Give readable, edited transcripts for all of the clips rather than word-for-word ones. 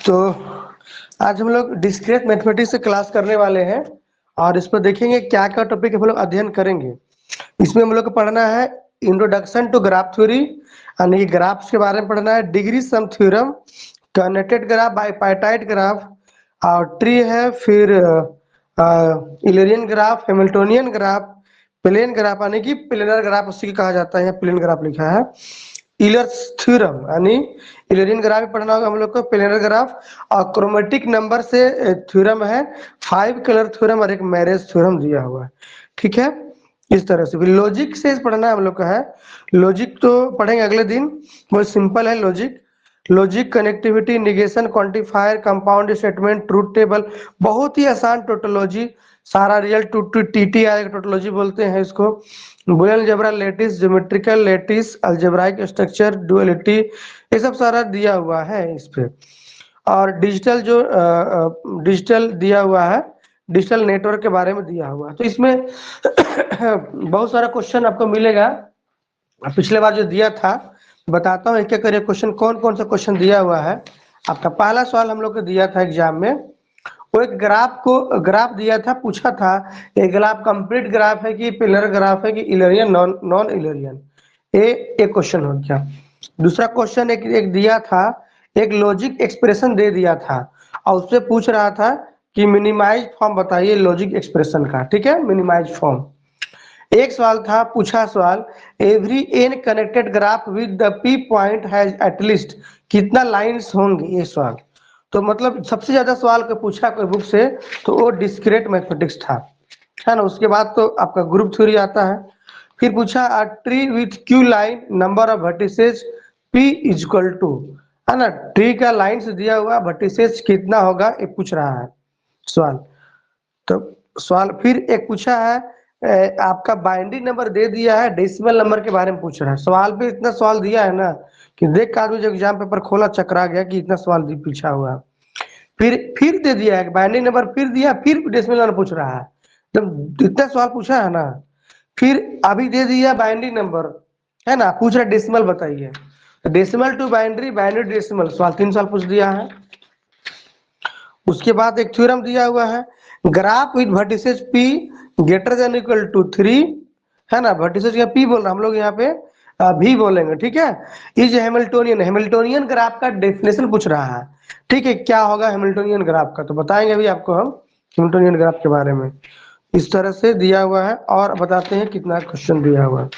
तो आज हम लोग डिस्क्रीट मैथमेटिक्स से क्लास करने वाले हैं और इस पर देखेंगे क्या क्या टॉपिक हम लोग अध्ययन करेंगे। इसमें हम लोग को पढ़ना है इंट्रोडक्शन टू ग्राफ थ्योरी, यानी कि ग्राफ्स के बारे में पढ़ना है, degree sum theorem, connected graph, bipartite graph और ट्री है, फिर Eulerian graph, Hamiltonian graph, plane graph यानी कि प्लेनर ग्राफ उसी को कहा जाता है, यहाँ प्लेन ग्राफ लिखा है, ईलर्स थ्योरम यानी इलेरियन ग्राफ भी पढ़ना होगा हम लोग को, प्लेनर ग्राफ और क्रोमेटिक नंबर से थ्योरम है, 5 कलर थ्योरम और एक मैरिज थ्योरम दिया हुआ है। ठीक है, इस तरह से। फिर लॉजिक से पढ़ना हम लोग का है। लॉजिक तो पढ़ेंगे अगले दिन, बहुत सिंपल है logic. Logic, connectivity, negation, quantifier, compound statement, truth table, बहुत ही आसान टोटोलॉजी, सारा रियल टू टू टी आएगा, टोटोलॉजी बोलते हैं इसको। Boolean algebra, lattice, geometrical lattice, algebraic structure, duality, ये सब सारा दिया हुआ है इस पे। और डिजिटल जो डिजिटल दिया हुआ है, डिजिटल नेटवर्क के बारे में दिया हुआ है। तो इसमें बहुत सारा क्वेश्चन आपको मिलेगा। पिछले बार जो दिया था बताता हूँ एक एक करके क्वेश्चन, कौन कौन सा क्वेश्चन दिया हुआ है। आपका पहला सवाल हम लोग को दिया था एग्जाम में, वो एक ग्राफ दिया था, पूछा था ये ग्राफ कंप्लीट ग्राफ है कि पिलर ग्राफ है कि इलेरियन नॉन इलेरियन। एक क्वेश्चन हो गया। दूसरा क्वेश्चन एक दिया था, एक लॉजिक एक्सप्रेशन दे दिया था और उससे पूछ रहा था कि मिनिमाइज फॉर्म बताइए लॉजिक एक्सप्रेशन का। ठीक है, मिनिमाइज फॉर्म। एक सवाल था, पूछा सवाल, every n connected graph with the p point has at least, कितना लाइंस होंगे, ये सवाल। तो मतलब सबसे ज्यादा सवाल को पूछा कोई बुक से तो वो डिस्क्रीट मैथमेटिक्स था, है ना। उसके बाद तो आपका ग्रुप थ्योरी आता है। फिर पूछा a tree with q line, number of vertices p is equal to, है ना। ट्री का लाइन से दिया हुआ वर्टिसेस कितना होगा ये पूछ रहा है सवाल। तो सवाल फिर एक पूछा है आपका बाइंडिंग नंबर दे दिया है, डेसिमल नंबर के बारे में पूछ रहा है। सवाल पे इतना सवाल दिया है ना कि देख आदमी जब एग्जाम पेपर खोला चकरा गया कि इतना सवाल पूछा हुआ है। फिर दे दिया है बाइंडिंग नंबर, फिर दिया, फिर डेसिमल नंबर पूछ रहा है। जब इतना सवाल पूछा है ना, फिर अभी दे दिया बाइंडिंग नंबर, है ना, पूछ रहा डेसिमल बताइए। Decimal to binary, binary decimal, सवाल 3 साल पूछ दिया है। उसके बाद एक थ्योरम दिया हुआ है, graph with vertices p greater than equal to 3, है ना। वर्टिसेस का पी बोल रहा हम लोग यहाँ पे भी बोलेंगे। ठीक है, इज हैमिल्टोनियन, हैमिल्टोनियन ग्राफ का डेफिनेशन पूछ रहा है। ठीक है, क्या होगा हैमिल्टोनियन ग्राफ का, तो बताएंगे अभी आपको हम हैमिल्टोनियन ग्राफ के बारे में। इस तरह से दिया हुआ है और बताते हैं कितना क्वेश्चन दिया हुआ है।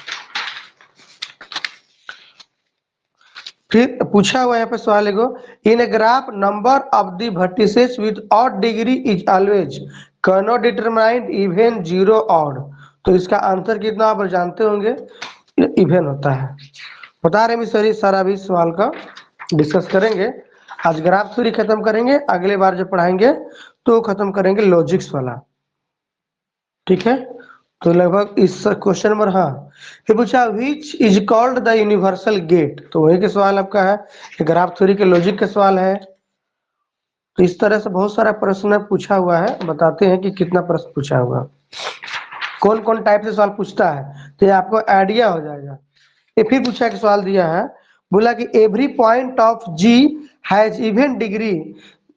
फिर पूछा हुआ यहाँ पे सवाल एगो, in a graph number of the vertices with odd degree is always can not determine even zero odd. तो इसका आंसर कितना आप जानते होंगे, इवन होता है। बता रहे सर सारा भी सवाल का डिस्कस करेंगे। आज ग्राफ थ्योरी खत्म करेंगे, अगले बार जब पढ़ाएंगे तो खत्म करेंगे लॉजिक्स वाला। ठीक है, तो लगभग इस क्वेश्चन नंबर, हाँ ये पूछा which is called the universal gate, तो वही के सवाल आपका है, ग्राफ थ्योरी के लॉजिक का सवाल है। तो इस तरह से बहुत सारा प्रश्न पूछा हुआ है, बताते हैं कि कितना प्रश्न पूछा हुआ, कौन कौन टाइप से सवाल पूछता है, तो ये आपको आइडिया हो जाएगा। ये फिर पूछा कि सवाल दिया है, बोला कि every point of G has even degree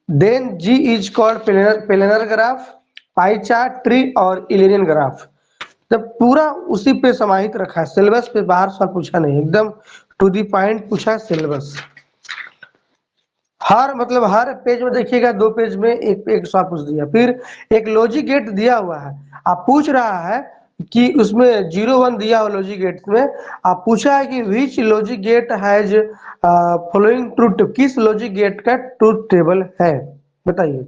then G is called planar graph, pie chart, tree और इलेरियन ग्राफ। जब पूरा उसी पे समाहित रखा है, सिलेबस पे बाहर सवाल पूछा नहीं, एकदम टू दी पॉइंट पूछा है सिलेबस। हर मतलब हर पेज में देखिएगा 2 पेज में एक एक सवाल पूछ दिया। फिर एक लॉजिक गेट दिया हुआ है, आप पूछ रहा है कि उसमें 0 1 दिया हुआ लॉजिक गेट में, आप पूछा है कि which logic gate has following truth, किस लॉजिक गेट का ट्रूथ टेबल है बताइए।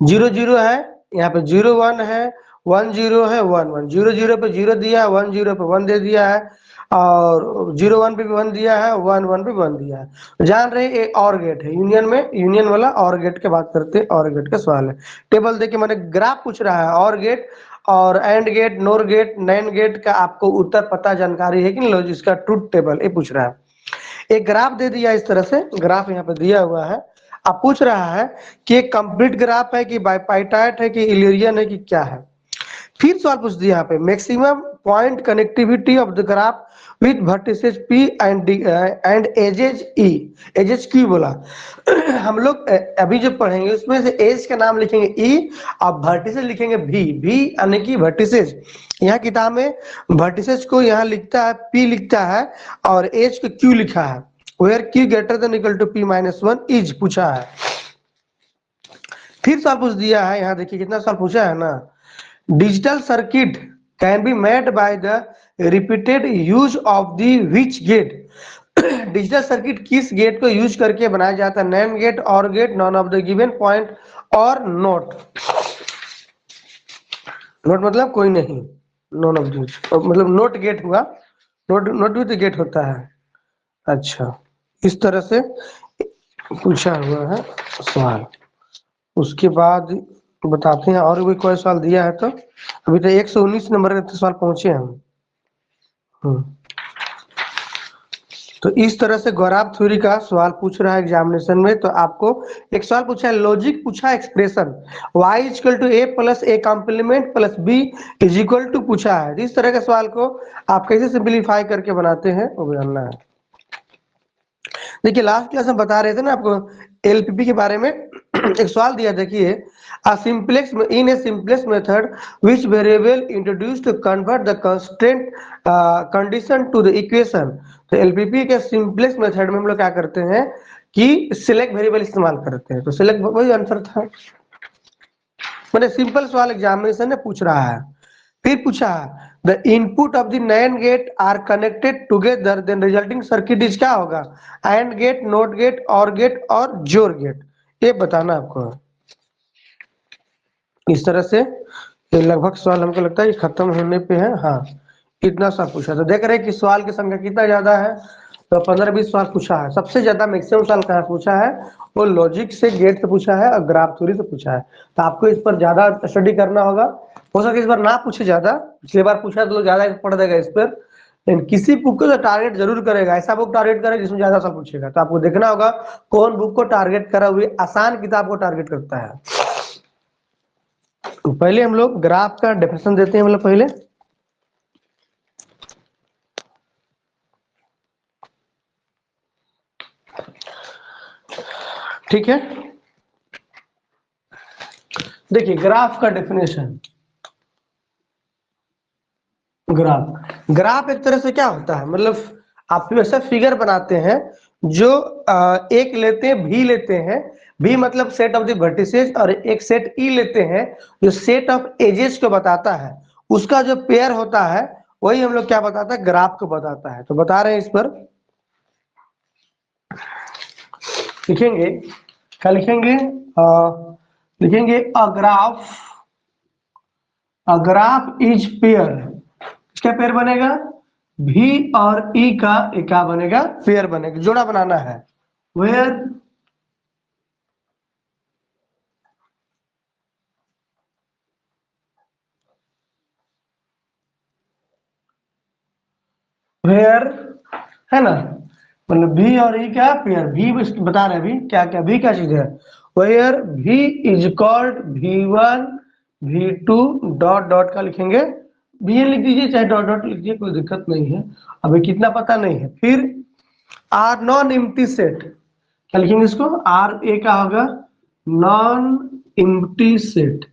0 0 है, यहाँ पे 0 1 है, 1 0 है, 1 1, 0 0 पे 0 दिया है, 1 0 पे 1 दे दिया है, और 0 1 पे भी 1 दिया है, 1 1 पे 1 दिया है। जान रहे ये और गेट है, यूनियन में यूनियन वाला और गेट के बात करते हैं, और गेट का सवाल है। टेबल देखिए मैंने ग्राफ पूछ रहा है, और गेट और and gate, nor gate, nand gate का आपको उत्तर पता जानकारी है कि नहीं, इसका ट्रूथ टेबल ये पूछ रहा है। एक ग्राफ दे दिया इस तरह से, ग्राफ यहाँ पे दिया हुआ है, अब पूछ रहा है कि एक कंप्लीट ग्राफ है कि बाइपार्टाइट है कि इलेरियन है कि क्या है। फिर सवाल पूछ दिया यहाँ पे, maximum point connectivity of the graph with vertices P and edges E, edges Q बोला। हम लोग अभी जो पढ़ेंगे उसमें से एज का नाम लिखेंगे E और वर्टिसेस लिखेंगे V यानी कि वर्टिसेस। यहाँ किताब में वर्टिसेस को यहाँ लिखता है P लिखता है और एज को Q लिखा है। Where Q greater than equal to P-1 is पूछा है। फिर सवाल पूछ दिया है, यहाँ देखिए कितना सवाल पूछा है ना। Digital circuit can be made by the repeated use of the which gate. Digital circuit किस गेट को यूज करके बनाया जाता है? Nand gate, or gate, none of the given point or not. Not मतलब कोई नहीं, नॉन ऑफ दिस मतलब नोट गेट हुआ, नोट भी तो गेट होता है। अच्छा, इस तरह से पूछा हुआ है सवाल। उसके बाद बताते हैं और भी कोई सवाल दिया है तो। अभी तो 119 नंबर के सवाल पहुंचे हम। तो इस तरह से गौराव थ्योरी का सवाल पूछ रहा है एग्जामिनेशन में। तो आपको एक सवाल पूछा है, लॉजिक पूछा expression y equal to a plus a complement plus b is equal to पूछा है। इस तरह के सवाल को आप कैसे सिंप्लीफाई करके बनाते हैं वो जानना है। देखिए लास्ट क्लास में बता रहे थे ना आपको एलपीपी के बारे में। एक सवाल दिया, देखिए a simplex in a simplex method which variable introduced to convert the constraint condition to the equation। तो एलपीपी के सिंपलेक्स मेथड में हम लोग क्या करते हैं कि सिलेक्ट वेरिएबल इस्तेमाल करते हैं। तो सिलेक्ट वही आंसर था, मैंने सिंपल सवाल एग्जामिनेशन में पूछ रहा है। फिर पूछा the input of the nand gate are connected together then resulting circuit is क्या होगा? And gate, not gate, or gate और जोर गेट। ये बताना आपको। इस तरह से ये लगभग सवाल हमको लगता है कि खत्म होने पे है। हाँ, इतना सा पूछा। तो देख रहे हैं कि सवाल की संख्या कितना ज्यादा है, तो 15-20 सवाल पूछा है। सबसे ज्यादा मैक्सिमम सवाल कहाँ पूछा है? वो लॉजिक से, गेट से पूछा है और ग्राफ थ्योरी से पूछा है। तो आपको इस पर ज्यादा स्टडी करना होगा। हो सके इस बार ना पूछे ज्यादा, पिछली बार पूछा तो ज्यादा पढ़ देगा इस पर, लेकिन किसी बुक को तो टारगेट जरूर करेगा। ऐसा बुक टारगेट करेगा जिसमें ज्यादा सवाल पूछेगा। तो आपको देखना होगा कौन बुक को टारगेट करा हुआ आसान किताब को टारगेट करता है। तो पहले हम लोग ग्राफ का डेफिनेशन देते हैं। मतलब पहले ठीक है, देखिए ग्राफ का डेफिनेशन। ग्राफ एक तरह से क्या होता है, मतलब आप वैसा फिगर बनाते हैं जो एक लेते हैं भी लेते हैं, भी मतलब सेट ऑफ द वर्टिसेस, और एक सेट ई लेते हैं जो सेट ऑफ एजेस को बताता है। उसका जो पेयर होता है वही हम लोग क्या बताता है? ग्राफ को बताता है। तो बता रहे हैं इस पर लिखेंगे, क्या लिखेंगे? लिखेंगे अ ग्राफ इज पेयर। क्या पेयर बनेगा? भी और ई का क्या बनेगा? पेयर बनेगा, जोड़ा बनाना है। वेयर वेयर है ना, मतलब भी और ई का पेयर। भी बता रहे हैं अभी क्या क्या भी क्या चीज है। वेयर भी is called V1 V2 dot dot का लिखेंगे, भी लिख दीजिए चाहे डॉट डॉट लिख दीजिए, कोई दिक्कत नहीं है। अभी कितना पता नहीं है। फिर आर नॉन एम्प्टी सेट, क्या लिखेंगे इसको? आर ए का होगा नॉन एम्प्टी सेट।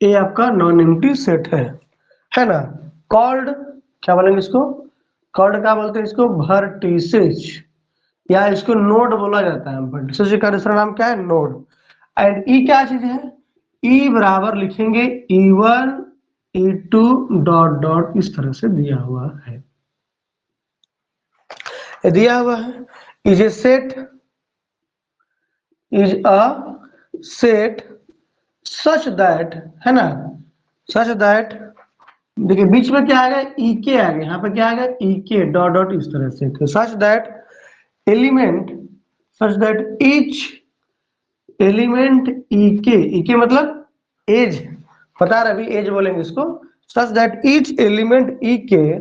ये आपका नॉन एम्प्टी सेट है ना। कॉल्ड, क्या बोलेंगे इसको? कॉल्ड क्या बोलते हैं इसको? वर्टिसेस, या इसको नोड बोला जाता है। वर्टिसेस का दूसरा नाम क्या है? नोड। एंड ई क्या चीज है? ई बराबर लिखेंगे E1 E2 डॉट डॉट, इस तरह से दिया हुआ है। दिया हुआ है is a set, is a set such that, है ना, सच दैट। देखिए बीच में क्या आ गया? ई के आ गया, यहाँ पे क्या आ गया? ई के डॉट डॉट, इस तरह से। तो such that element, such that each element e के मतलब एज, बता रहे अभी एज बोलेंगे इसको। Such that each element e के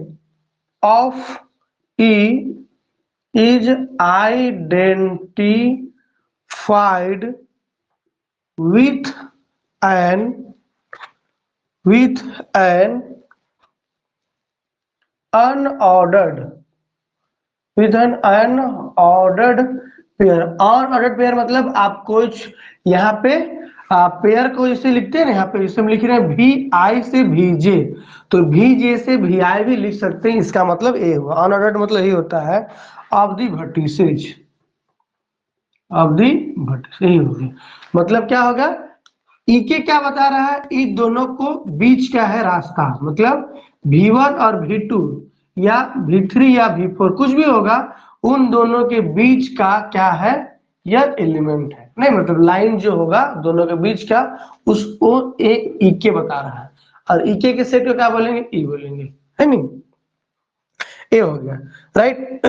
of e is identified with an with an unordered pair. Unordered pair मतलब आप कुछ यहाँ पे पेयर को जैसे लिखते हैं ना, यहाँ पे जैसे हम लिख रहे हैं वी आई से वी जे, तो वी जे से वी आई भी लिख सकते हैं। इसका मतलब ए हुआ। अनऑर्डर्ड मतलब ये होता है of the vertices, of the vertices यही होगी। मतलब क्या होगा, ई के क्या बता रहा है, इन दोनों को बीच क्या है रास्ता, मतलब V1 और V2 या V3 या V4 कुछ भी होगा, उन दोनों के बीच का क्या है, यह एलिमेंट है। नहीं मतलब लाइन जो होगा दोनों के बीच का, उसको एक ई के बता रहा है। और ई के सेट को क्या बोलेंगे, ई बोलेंगे, है नहीं। ए हो गया, राइट।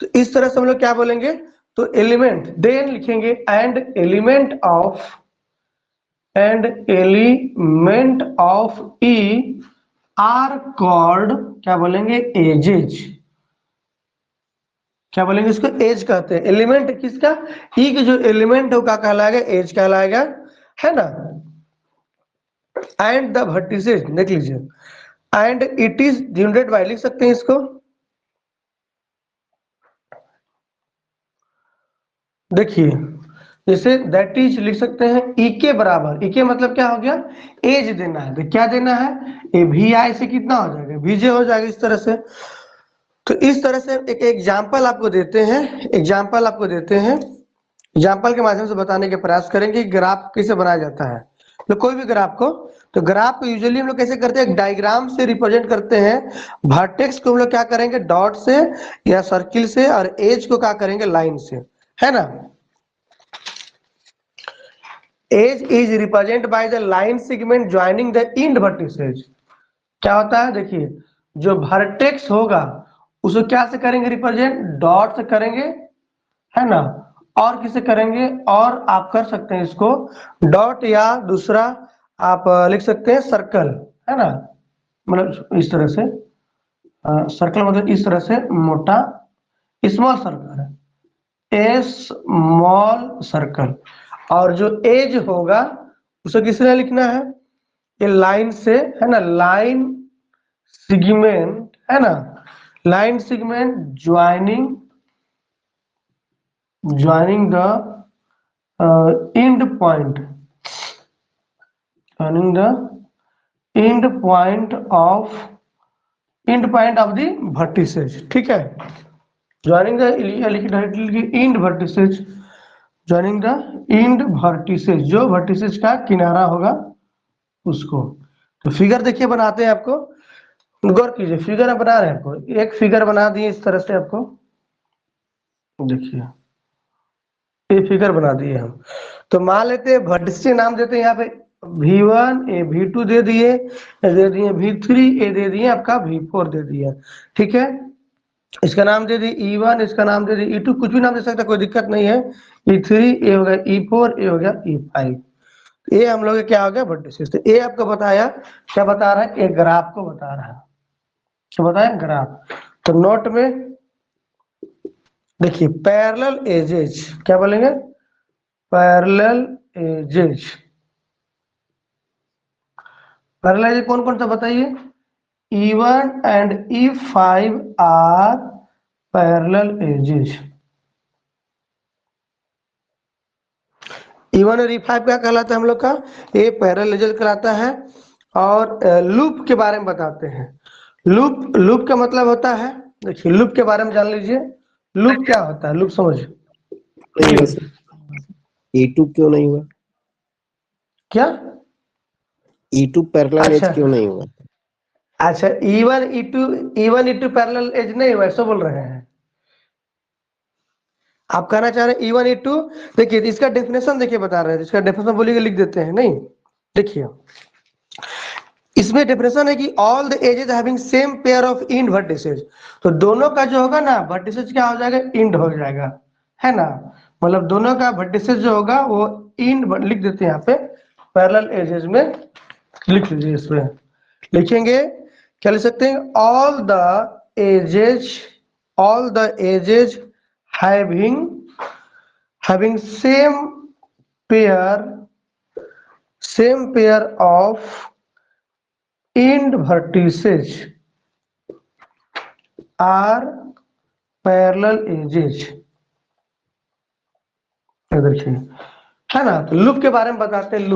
तो इस तरह से हम लोग क्या बोलेंगे, तो एलिमेंट देन लिखेंगे and element of E R called, क्या बोलेंगे, एजेज। क्या बोलेंगे इसको, एज कहते हैं। एलिमेंट किसका, ई के जो एलिमेंट है वो क्या कहलाएगा, एज कहलाएगा, है ना। एंड द वर्टिसेज देख लीजिए, and it is generated by, लिख सकते हैं इसको, देखिए जैसे दैट इज लिख सकते हैं ई के बराबर, ई के मतलब क्या हो गया, एज देना है। तो क्या देना है, ए वी आई से कितना हो जाएगा, वीजे हो जाएगा इस तरह से। तो इस तरह से एक एग्जाम्पल आपको देते हैं, एग्जाम्पल के माध्यम से बताने के प्रयास करेंगे कि ग्राफ कैसे बनाया जाता है। तो कोई भी ग्राफ को, तो ग्राफ को यूजुअली हम लोग कैसे करते हैं, डायग्राम से रिप्रेजेंट करते हैं। वर्टेक्स को हम लोग क्या करेंगे, डॉट से या सर्किल से, और एज को क्या करेंगे, लाइन से, है ना। Edge is represent by the line segment joining the end vertices. क्या होता है, देखिए जो वर्टेक्स होगा उसको क्या से करेंगे रिप्रेजेंट, डॉट से करेंगे, है ना। और किसे करेंगे, और आप कर सकते हैं इसको डॉट, या दूसरा आप लिख सकते हैं सर्कल, है ना। मतलब इस तरह से सर्कल, मतलब इस तरह से मोटा स्मॉल सर्कल है, स्मॉल सर्कल। और जो एज होगा उसे किसने लिखना है, ये लाइन से, है ना, लाइन सिगमेंट, है ना, line segment joining the end point, joining the end point of the vertices, ठीक है। Joining the end vertices, joining the end vertices, जो वर्टिसेज का किनारा होगा उसको। तो फिगर देखिए बनाते हैं, आपको गौर कीजिए, फिगर बना रहे हैं आपको, एक फिगर बना दिए इस तरह से, आपको देखिए ये फिगर बना दिए हम। तो मान लेते हैं वर्टिसेज नाम देते हैं यहाँ पे V1, ए V2 दे दिए, V3, ए दे दिए आपका V4 दे दिया, ठीक है। इसका नाम दे दिए E1, इसका नाम दे दिए E2, कुछ भी नाम दे सकता है, कोई दिक्कत नहीं है। E3, ए हो गया E4, ए हो गया E5। ये हम लोग क्या हो गया, वर्टिसेज। तो ये आपको बताया, क्या बता रहा है, एक ग्राफ को बता रहा है, क्या बताया, ग्राफ। तो नोट में देखिए पैरेलल एजेज, क्या बोलेंगे, पैरेलल एजेज। पैरेलल एजेज कौन कौन सा बताइए, E1 and E5 are parallel edges. E1 और E5 क्या कहलाता है हम लोग का, ये पैरेलल एजेज कहलाता है। और लूप के बारे में बताते हैं। लूप का मतलब होता है, देखिए लूप के बारे में जान लीजिए। लूप क्या होता है, लूप समझिए। नहीं हुआ सर, E2 क्यों नहीं हुआ, क्या, E2 पैरेलल एज अच्छा क्यों नहीं हुआ। अच्छा, E1 E2 पैरेलल एज नहीं हुआ, ऐसा बोल रहे हैं आप, कहना चाह रहे हैं E1 E2। देखिए इसका डेफिनेशन देखिए बता रहे हैं, इसका डेफिनेशन बोलिए, लिख देते हैं, नहीं देखिए इसमें डेफिनेशन है कि all the edges having same pair of end vertices. तो दोनों का जो होगा ना वर्टिसेज क्या हो जाएगा, इंड हो जाएगा, है ना। मतलब दोनों का वर्टिसेज जो होगा वो इंड लिख देते हैं यहाँ पे, पैरेलल एजेस में लिख लीजिए। इसमें लिखेंगे, क्या लिख सकते हैं, all the edges having same pair same pair of end vertices are parallel edges। देखिए है ना, तो लूप के बारे में बताते हैं।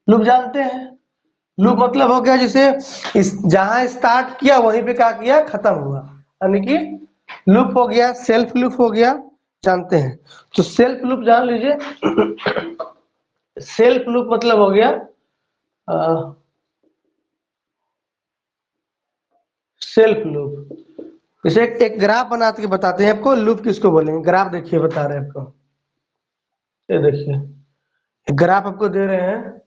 लूप जानते हैं, लूप मतलब हो गया जिसे जहां स्टार्ट किया वहीं पे क्या किया, खत्म हुआ, यानी कि लूप हो गया, सेल्फ लूप हो गया, जानते हैं। तो सेल्फ लूप जान लीजिए। सेल्फ लूप मतलब हो गया सेल्फ लूप। जैसे एक ग्राफ बना के बताते हैं आपको, लूप किसको बोलेंगे। ग्राफ देखिए बता रहे हैं आपको, ये देखिए ग्राफ आपको दे रहे हैं।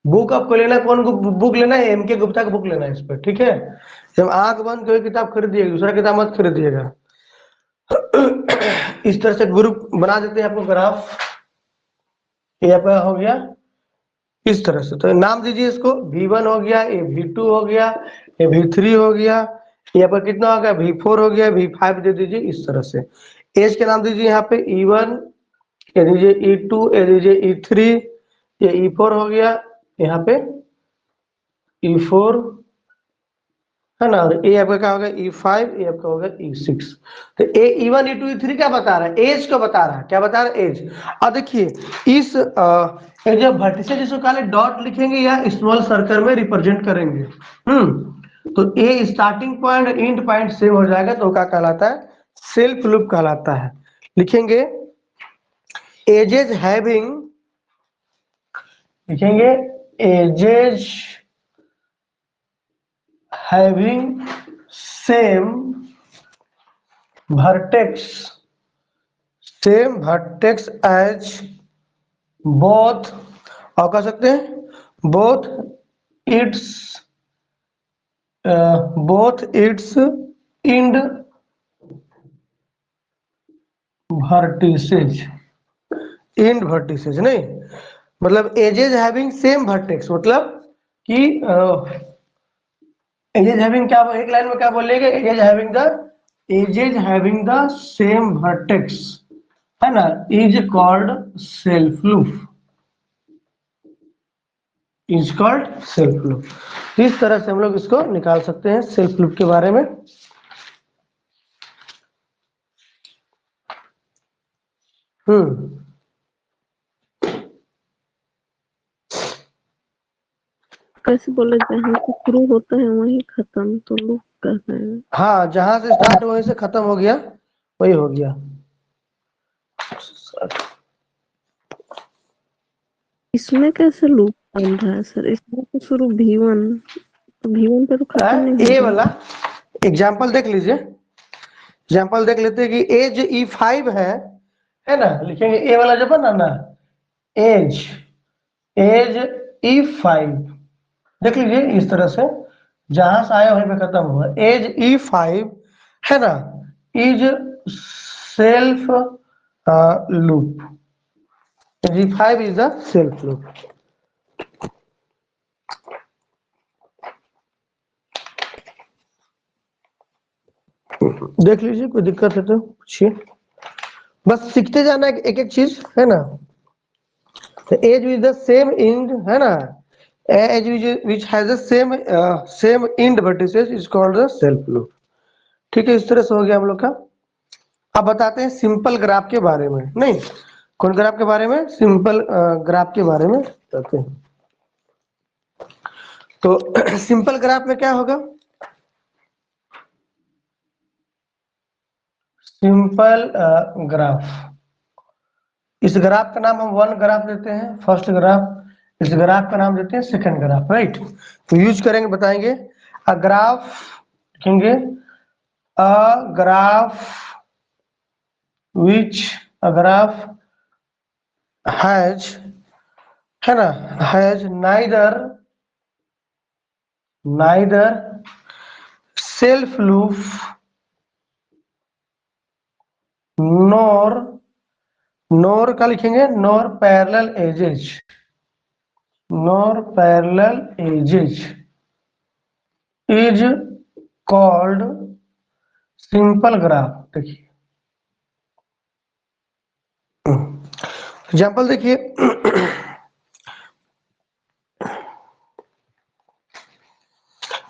बुक आपको लेना है, कौन बुक लेना है, एम के गुप्ता का बुक लेना है इस पर, ठीक है। जब आंख बंद कोई किताब खरीदिएगा, दूसरा किताब मत खरीदिएगा। इस तरह से ग्रुप बना देते हैं आपको ग्राफ, ये आपका हो गया इस तरह से। तो नाम दीजिए इसको, V1 हो गया, ये V2 हो गया, ये V3 हो गया, ये आपका कितना हो गया, V4 हो गया, V5 दे दीजिए इस तरह से। एज के नाम दीजिए यहाँ पे E1, ये दीजिए E2, ये दीजिए E3, ये E4 हो गया, यहाँ पे E4 है ना, और ए आपका क्या होगा E5, ये आपका होगा E6। तो ए E1 E2 E3 क्या बता रहा है, एज को बता रहा है। क्या बता रहा है, एज। अब देखिए इस जो वर्टिसेस जिसको काले डॉट लिखेंगे या स्मॉल सर्कल में रिप्रेजेंट करेंगे, तो a starting point end point same हो जाएगा, तो क्या कहलाता है, सेल्फ लूप कहलाता है। लिखेंगे एजेज हैविंग, लिखेंगे edges having same vertex as both, और कह सकते हैं both its end vertices, नहीं, मतलब एजेज हैविंग सेम वर्टेक्स, मतलब कि एजेज हैविंग क्या, एक लाइन में क्या बोलेंगे, edges having the same vertex, है ना, is called self loop, is called self loop. इस तरह से हम लोग इसको निकाल सकते हैं सेल्फ लूप के बारे में। कैसे बोले, जहाँ से शुरू होता है वहीं खत्म, तो लूप कहते हैं। हाँ, जहां से स्टार्ट वहीं से खत्म हो गया, वही हो गया। इसमें कैसे लूप बन रहा है सर, इसमें तो शुरू V1, तो V1 पे तो खत्म नहीं ए होगा। वाला एग्जाम्पल देख लीजिए, एग्जाम्पल देख लेते हैं कि एज E5 है ना, लिखेंगे ए वाला जब बनाना, एज E5 देख लीजिए इस तरह से, जहां से आया वहीं पे खत्म हुआ। एज E5 है ना, is self loop, E5 is the self loop. देख लीजिए, कोई दिक्कत है तो पूछिए, बस सीखते जाना एक एक चीज, है ना। Edge with the same end, है ना, edge which has the same end vertices is called the self loop. ठीक है, इस तरह से हो गया हम लोग का। अब बताते हैं सिंपल ग्राफ के बारे में, नहीं कौन ग्राफ के बारे में, सिंपल ग्राफ के बारे में बताते हैं। तो सिंपल ग्राफ में क्या होगा, सिंपल ग्राफ, इस ग्राफ का नाम हम वन ग्राफ देते हैं, फर्स्ट ग्राफ, इस ग्राफ का नाम देते हैं सेकंड ग्राफ, राइट। तो यूज करेंगे, बताएंगे अ ग्राफ, लिखेंगे a graph which, a graph has, है ना, has neither self loop nor क्या लिखेंगे, nor parallel edges is called simple graph. देखिए एग्जाम्पल देखिए,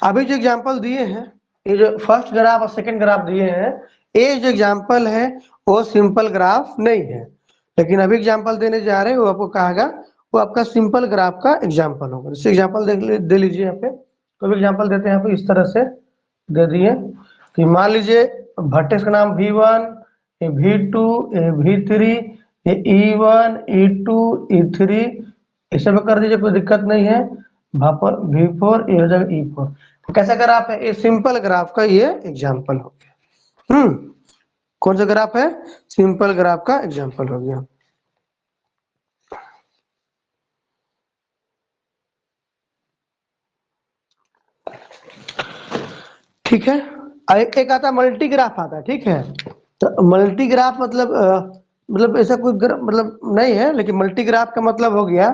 अभी जो एग्जाम्पल दिए हैं, ये जो फर्स्ट ग्राफ और सेकंड ग्राफ दिए हैं, ये जो एग्जाम्पल है वो सिंपल ग्राफ नहीं है, लेकिन अभी एग्जाम्पल देने जा रहे हैं वो आपको कहेगा वो आपका सिंपल ग्राफ का एग्जाम्पल होगा। जैसे एग्जाम्पल दे लीजिए यहाँ पे, तो एग्जाम्पल देते हैं यहाँ पे इस तरह से दे दिए कि मान लीजिए वर्टेक्स का नाम V1, ये V2, ये V3, ये E1, E2, E3, इसे भी कर दीजिए, कोई दिक्कत नहीं है। V4, ये हो जाएगा E4। तो कैसा ग्राफ है? ये सिंपल ग्राफ का ये एग्जाम्पल हो गया। कौन सा ग्राफ है? सिंपल ग्राफ का एग्जाम्पल हो गया। ठीक है, एक आता मल्टी ग्राफ आता है, ठीक है। तो मल्टी ग्राफ मतलब ऐसा कोई मतलब नहीं है, लेकिन मल्टी ग्राफ का मतलब हो गया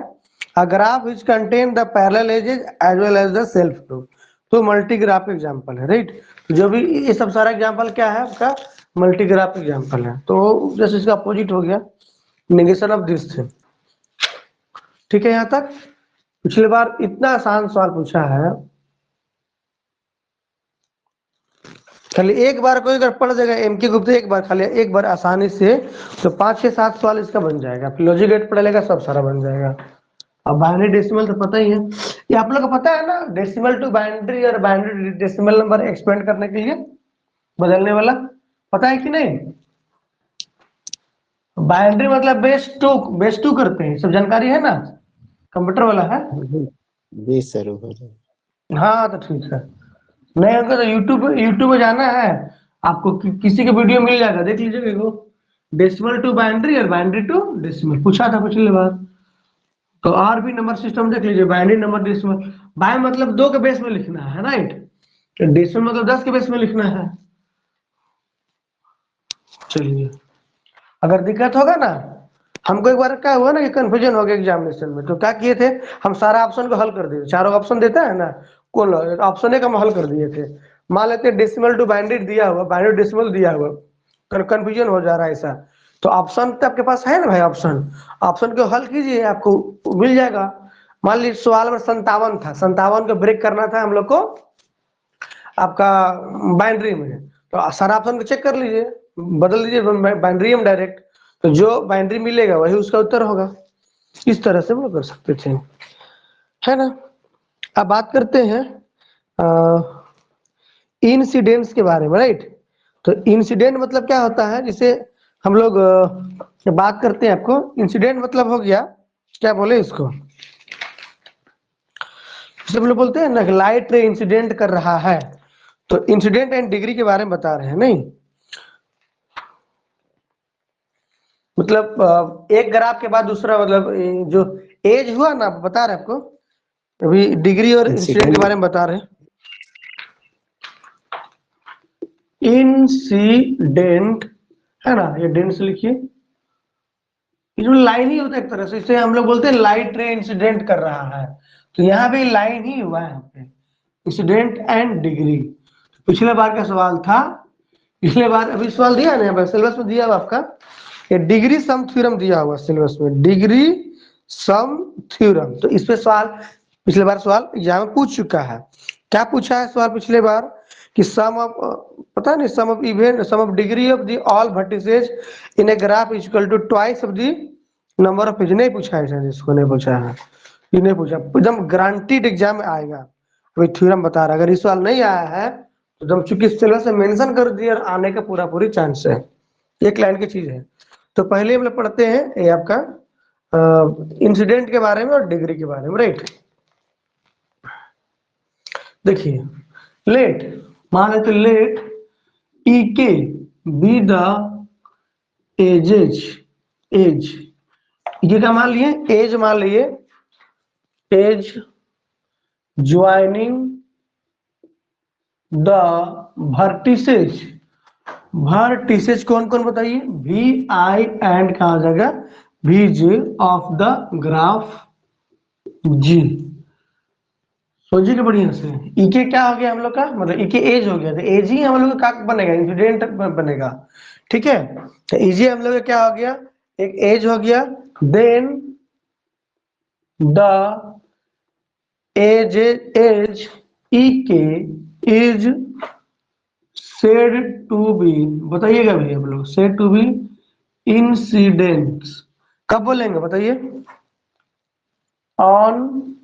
a graph which contain the parallel edges as well as the self group. तो मल्टी ग्राफ एग्जांपल है, राइट। तो जो भी ये सब सारा एग्जांपल क्या है आपका? मल्टी ग्राफ एग्जांपल है। तो जैसे इसका अपोजिट हो गया नेगेशन ऑफ दिस थिंग। ठीक है, यहाँ तक। पिछली बार इतना आसान सवाल पूछा है, खाली एक बार कोई अगर पढ़ जाएगा एमके ग्रुप से, एक बार खाली एक बार आसानी से, तो 5 6 7 सवाल इसका बन जाएगा। फिर लॉजिक गेट पढ़ लेगा, सब सारा बन जाएगा। अब बाइनरी डेसिमल तो पता ही है, ये आप लोग को पता है ना, डेसिमल टू बाइनरी और बाइनरी डेसिमल नंबर एक्सपेंड करने के लिए बदलने वाला, पता है कि नहीं? बाइनरी मतलब बेस टू करते हैं, सब जानकारी है ना, कंप्यूटर वाला है। बेस सर हो जाए। हाँ तो ठीक है, नहीं होगा तो यूट्यूब में जाना है आपको, किसी के वीडियो मिल जाएगा, देख लीजिएगा वो। डेसिमल टू बाइनरी और बाइनरी टू डेसिमल पूछा था पिछली बार। तो और भी नंबर सिस्टम देख लीजिए, बाइनरी नंबर डेसिमल, बाय मतलब 2 के बेस में लिखना है, राइट। डेसिमल मतलब 10 के बेस में लिखना है। चलिए, अगर दिक्कत होगा ना, हमको एक बार क्या हुआ ना कि कंफ्यूजन हो गया एग्जामिनेशन में, तो क्या किए थे हम सारा ऑप्शन को हल कर दिए, चारों ऑप्शन देता है ना, कौन ऑप्शन एक हम हल कर दिए थे। मान लेते हैं डेसिमल टू बाइनरी दिया हुआ, बाइनरी डेसिमल दिया हुआ, कंफ्यूजन हो जा रहा है ऐसा, तो ऑप्शन तो आपके पास है ना भाई, ऑप्शन को हल कीजिए, आपको मिल जाएगा। मान लीजिए सवाल में 57 था, 57 को ब्रेक करना था हम लोग को आपका बाइनरी में, तो सारा ऑप्शन को चेक कर लीजिए, बदल दीजिए बाइनरी में डायरेक्ट, तो जो बाइनरी मिलेगा वही उसका उत्तर होगा। इस तरह से हम लोग कर सकते थे, है ना। अब बात करते हैं इंसिडेंट्स के बारे में, राइट। तो इंसिडेंट मतलब क्या होता है, जिसे हम लोग बात करते हैं, आपको इंसिडेंट मतलब हो गया, क्या बोले इसको, जैसे हम लोग बोलते हैं ना लाइट रे इंसिडेंट कर रहा है, तो इंसिडेंट एंड डिग्री के बारे में बता रहे हैं, नहीं मतलब एक ग्राफ के बाद दूसरा, मतलब जो एज हुआ ना, बता रहे आपको, अभी डिग्री और इंसिडेंट के बारे में बता रहे हैं। इंसिडेंट है ना, ये डेंट से लिखिए, इसमें लाइन ही होता है एक तरह से, इसे हम लोग बोलते हैं लाइट रे इंसिडेंट कर रहा है, तो यहाँ भी लाइन ही हुआ है यहाँ पे, इंसिडेंट एंड डिग्री। पिछले बार का सवाल था, पिछले बार अभी सवाल दिया ना सिलेबस में दिया हुआ आपका, ये डिग्री सम थ्योरम दिया हुआ सिलेबस में, डिग्री सम थ्योरम। तो इस पे सवाल पिछले बार सवाल एग्जाम में पूछ चुका है। क्या पूछा है सवाल पिछले बार कि सम ऑफ, पता नहीं, sum of event, sum of degree of the all vertices in a graph is equal to twice of the number of edge. नहीं पूछा है शायद, इसको नहीं पूछा है, ये नहीं पूछा, एकदम गारंटीड एग्जाम में आएगा। वही थ्योरम बता रहा है, अगर ये सवाल नहीं आया है तो एकदम, चूंकि सिलेबस में मेंशन कर दिया, आने का पूरी चांस है, एक लाइन की चीज है। तो पहले हम लोग पढ़ते हैं ये आपका इंसिडेंट के बारे में और डिग्री के बारे में, राइट। देखिए, लेट, मान लेते लेट ई के बी द एजेज, एज, ये क्या मान लिए, एज मान लिए, edge joining the vertices, vertices कौन कौन बताइए, वी आई एंड क्या हो जाएगा, v j of the graph G. सोचिए बढ़िया से, इके क्या हो गया हम लोग का, मतलब इके एज हो गया, तो एज ही हम लोग का बनेगा, इंसिडेंट बनेगा, ठीक है। तो एज हम लोग का क्या हो गया, एक एज हो गया, then the age ek is said to be, बताइएगा भैया आप लोग, said to be incidents, कब बोलेंगे बताइए, on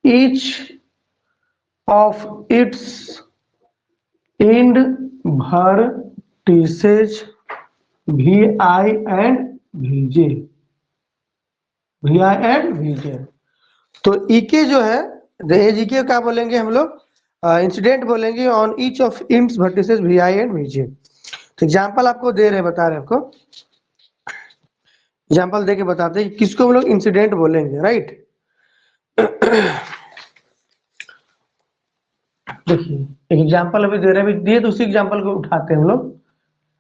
each of its end vertices vi and vj, vi and vj। तो ईके जो है, एज ईके क्या बोलेंगे हम लोग, इंसिडेंट बोलेंगे on each of its vertices vi and vj। तो एग्जांपल आपको दे रहे हैं, बता रहे हैं आपको, एग्जांपल देके बताते हैं किसको हम लोग इंसिडेंट बोलेंगे, राइट। देखिए एक एग्जांपल अभी दे रहे हैं, दिए तो उसी एग्जांपल को उठाते हैं हम लोग,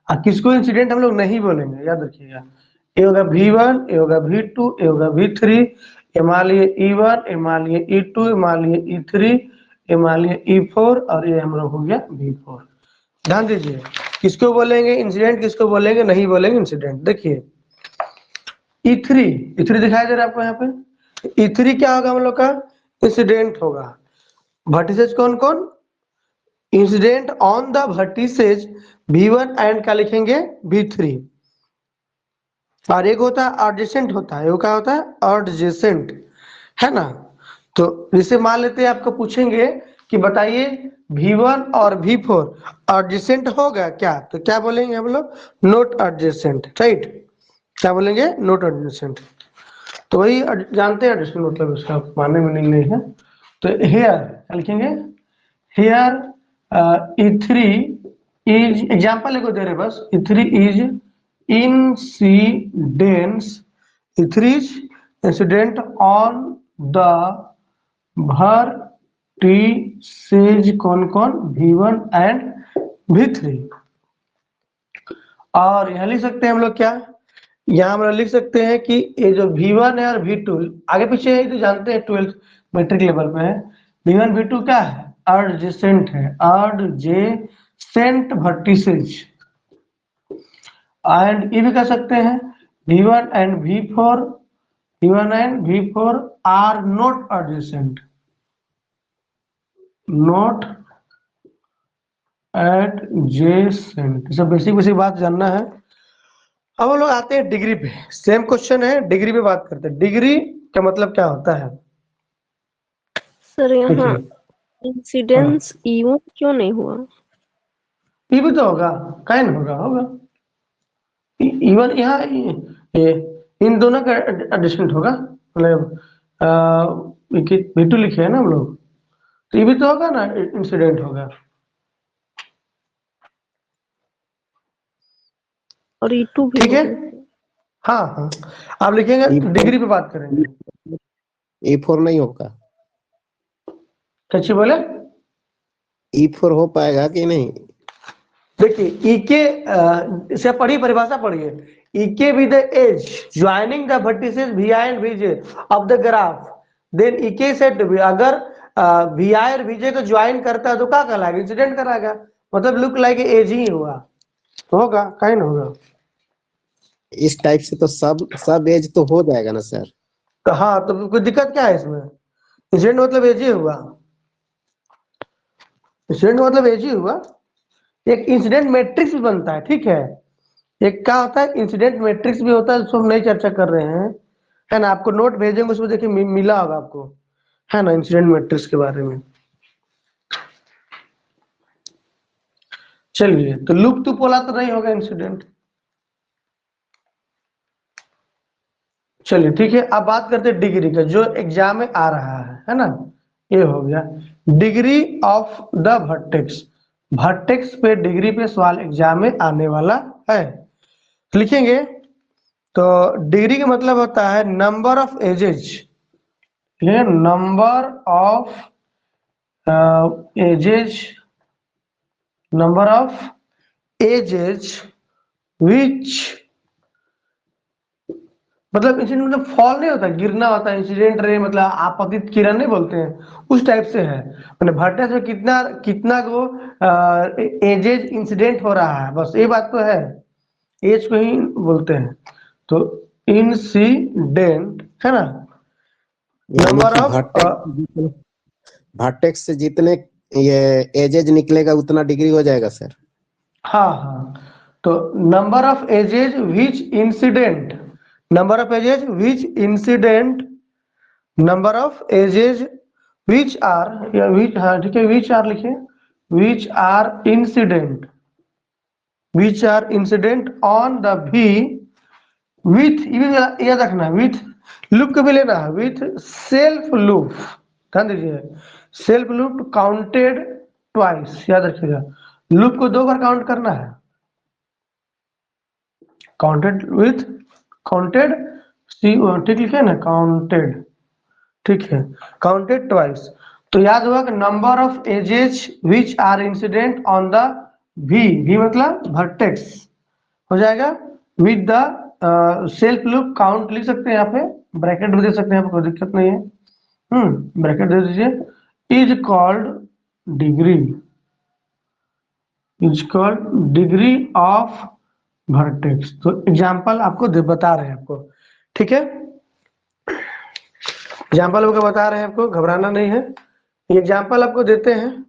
और किसको इंसिडेंट हम लोग नहीं बोलेंगे, याद रखिएगा। ये होगा V1, ये होगा V2, ये होगा V3, ये मान लिए E1, ये मान लिए E2, ये मान लिए E3, ये मान लिए E4, और ये हम लोग हो गया V4। ध्यान दीजिए किसको बोलेंगे इंसिडेंट, किसको बोलेंगे नहीं बोलेंगे इंसिडेंट। देखिए E3, E3 दिखाई दे रहा है आपको यहाँ पे, E3 क्या होगा हम लोग का, इंसिडेंट होगा। वर्टिसेज कौन कौन, incident on the vertices V1 and क्या लिखेंगे V3, और एक होता है एडजेसेंट होता है, वो क्या होता है एडजेसेंट, है ना। तो जैसे मान लेते हैं आपको पूछेंगे कि बताइए V1 और V4 एडजेसेंट होगा क्या, तो क्या बोलेंगे हम लोग, नॉट एडजेसेंट, राइट। क्या बोलेंगे, नॉट एडजेसेंट। तो वही जानते हैं एडजेसेंट मतलब उसका मानने में नहीं है। तो हेयर क्या लिखेंगे, हेयर E3 इज, एग्जांपल एक दे रहे बस, E3 is incidents, E3 is incident on the vertices कौन कौन, V1 and V3। और यहाँ लिख सकते हैं हम लोग क्या, यहाँ हम लोग लिख सकते हैं कि ये जो V1 है और V2 आगे पीछे है तो जानते हैं 12th मैट्रिक लेवल पे है, V1 V2 क्या है, एडजेसेंट है, एडजेसेंट वर्टिसेज। एंड ये भी कह सकते हैं V1 and V4, V1 and V4 are not adjacent, not adjacent। सब बेसिक बेसिक बात जानना है। अब हम लोग आते हैं डिग्री पे, सेम क्वेश्चन है, डिग्री पे बात करते हैं। डिग्री का मतलब क्या होता है सर यहाँ देखिए, इंसिडेंस इवन क्यों नहीं हुआ, ये भी तो होगा, कहीं नहीं होगा, होगा इवन यहाँ इन दोनों का एडजस्टमेंट होगा, मतलब V2 लिखे है ना हम लोग, तो ये भी तो होगा ना, इंसिडेंट होगा। और E2 भी ठीक है, होगा। हाँ हाँ, आप लिखेंगे डिग्री पे बात करेंगे। E4 नहीं होगा, कैसे बोले, E4 हो पाएगा कि नहीं। देखिए ईके से पढ़ी, परिभाषा पढ़िए, e k with the edge joining the vertices vi and vj of the graph, then e k said to be, अगर vi और vj को ज्वाइन करता है तो क्या कहलाएगा, इंसिडेंट कराएगा, मतलब लुक लाइक एज ही हुआ, तो होगा कहीं ना होगा। इस टाइप से तो सब एज तो हो जाएगा ना सर। तो हाँ, तो कोई दिक्कत क्या है इसमें, इंसिडेंट मतलब एज ही हुआ, इंसिडेंट मतलब एज ही हुआ। एक इंसिडेंट मैट्रिक्स भी बनता है, ठीक है, एक क्या होता है इंसिडेंट मैट्रिक्स भी होता है, जिसको हम नहीं चर्चा कर रहे हैं, है ना। आपको नोट भेजेंगे उसमें देखिए मिला होगा आपको, है ना, इंसिडेंट मैट्रिक्स के बारे में। चलिए, तो लुक टू पोला तो नहीं होगा इंसिडेंट। चलिए ठीक है, अब बात करते हैं डिग्री का, जो एग्जाम में आ रहा है ना। ये हो गया degree of the vertex, vertex पे डिग्री पे सवाल एग्जाम में आने वाला है। लिखेंगे तो डिग्री का मतलब होता है number of edges, number of edges, number of edges which, मतलब इंसिडेंट मतलब फॉल नहीं होता, गिरना होता है, इंसिडेंट रे मतलब आपतित किरण नहीं बोलते हैं, उस टाइप से है। मैंने वर्टेक्स में कितना कितना को एजेज इंसिडेंट हो रहा है, बस ये बात तो है, एज को ही बोलते हैं। तो इंसिडेंट, है ना, यानी नंबर कि ऑफ वर्टेक्स से जितने ये एजेज निकलेगा उतना डिग्री हो जाएगा सर। हाँ हाँ, तो number of edges which incident, number of edges which incident, number of edges which are, या विच, हाँ ठीक है, विच आर लिखिए, which are incident, which are incident on the v with, याद रखना, विथ लूप कभी लेना है, विथ सेल्फ लूप, ध्यान दीजिए, सेल्फ लूप काउंटेड ट्वाइस, याद रखिएगा, लूप को 2 बार काउंट करना है, काउंटेड विथ, काउंटेड, ठीक लिखे ना, काउंटेड, ठीक है, काउंटेड ट्वाइस। तो याद हुआ कि number of edges which are incident on the v मतलब वर्टेक्स हो जाएगा, with the self loop count लिख सकते हैं, यहाँ पे ब्रैकेट भी दे सकते हैं, कोई दिक्कत नहीं है, ब्रैकेट दे दीजिए, is called degree, is called degree of vertex. तो एग्जाम्पल आपको बता रहे हैं आपको, ठीक है, एग्जाम्पल आपको बता रहे हैं, आपको घबराना नहीं है, एग्जाम्पल आपको देते हैं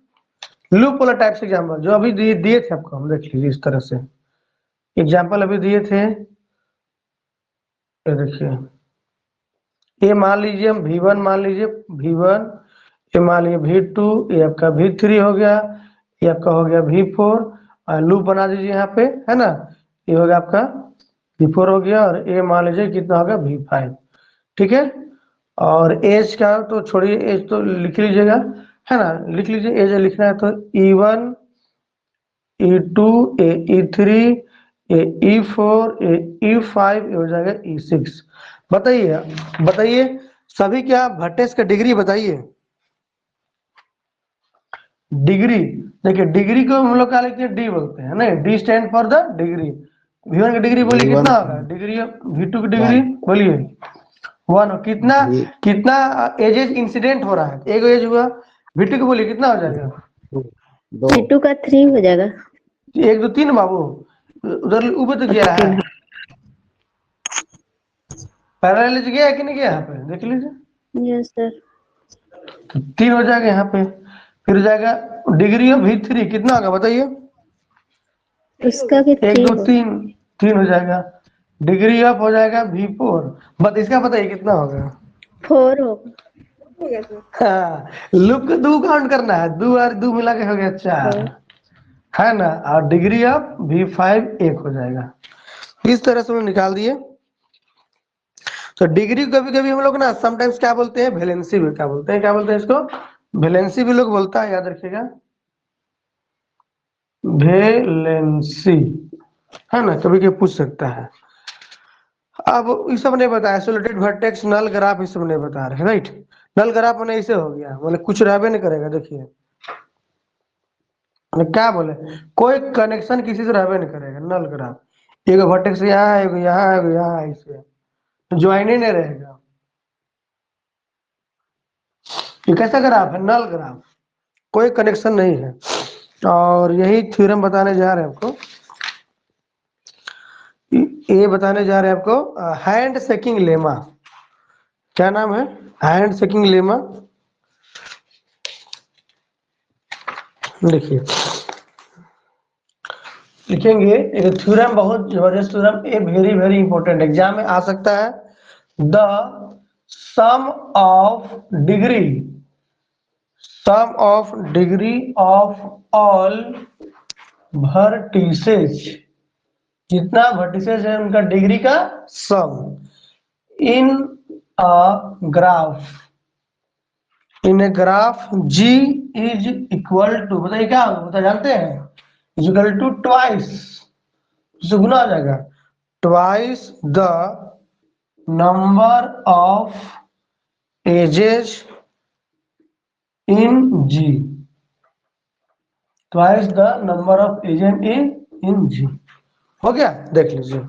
लूप वाला टाइप से एग्जाम्पल, जो अभी दिए थे आपको, हम देख लीजिए इस तरह से एग्जाम्पल अभी दिए थे, ये देखिए, ये मान लीजिए हम V1 मान लीजिए, V1, ये मान लीजिए V2, ये आपका V3 हो गया, ये आपका हो गया V4, और लूप बना दीजिए यहाँ पे, है ना, ये हो गया आपका V4 हो गया, और ये मान लीजिए कितना होगा V5, ठीक है, और एज का तो छोड़िए, एज तो लिख लीजिएगा, है ना, लिख लीजिए, एज लिखना है तो E1, E2, E3, E4, E5, ये हो जाएगा E6। बताइए, बताइए सभी क्या वर्टेक्स का डिग्री बताइए, डिग्री, देखिए डिग्री को हम लोग क्या लिखते हैं, डी बोलते हैं ना, D stand for the degree, V1 की डिग्री बोलिए V1 कितना होगा, डिग्री V2 की डिग्री 1 बोलिए 1, कितना, V कितना एजेज इंसिडेंट हो रहा है, एक एज हुआ, V2 को बोलिए कितना हो जाएगा, 2 P2 का 3 हो जाएगा। 1 2 3 बाबू, उधर ऊपर तो गया है, पैरेलल गया है कि नहीं गया, यहाँ पे देख लीजिए, यस सर। तो 3 हो जाएगा यहाँ पे, फिर हो जाएगा डिग्री ऑफ V3 कितना होगा बताइए, उसका भी 1 3 2 हो। 3, 3 हो जाएगा, डिग्री ऑफ हो जाएगा V4, बट इसका बताइए कितना होगा, 4 होगा। हाँ, लूप को 2 काउंट करना है, 2 और 2 मिला के हो गया 4, है ना, और डिग्री ऑफ V5 1 हो जाएगा, इस तरह से हम निकाल दिए। तो डिग्री कभी कभी हम लोग ना समटाइम्स क्या बोलते हैं, वैलेंसी भी क्या बोलते हैं, क्या बोलते हैं इसको, वैलेंसी भी लोग बोलता है, याद रखिएगा, वैलेंसी, है ना, कभी कभी पूछ सकता है। अब ये सब नहीं बताया, आइसोलेटेड वर्टेक्स, नल ग्राफ, ये सब नहीं बता रहे, राइट, नल ग्राफ मैंने ऐसे हो गया, मतलब कुछ रहबे नहीं करेगा, देखिए क्या बोले, कोई कनेक्शन किसी से रहबे नहीं करेगा, नल ग्राफ, एगो वर्टेक्स यहाँ है, एगो यहाँ है, एगो यहाँ है, इससे ज्वाइन ही नहीं रहेगा, ये कैसा ग्राफ है, नल ग्राफ, कोई कनेक्शन नहीं है, और यही थ्योरम बताने जा रहे हैं आपको, ये बताने जा रहे हैं आपको हैंड शेकिंग लेमा, क्या नाम है, हैंड शेकिंग लेमा, देखिए लिखेंगे, एक थ्योरम बहुत जबरदस्त थ्योरम, ये वेरी वेरी इंपॉर्टेंट, एग्जाम में आ सकता है, the sum of degree, sum of degree of all vertices, जितना वर्टिसेज है उनका डिग्री का sum, in a graph, in a graph G is equal to, बताइए क्या होगा, बता जानते हैं, इज इक्वल टू ट्वाइस, गुना हो जाएगा, twice the number of edges in G, twice the number of edges in G, हो गया, देख लीजिए,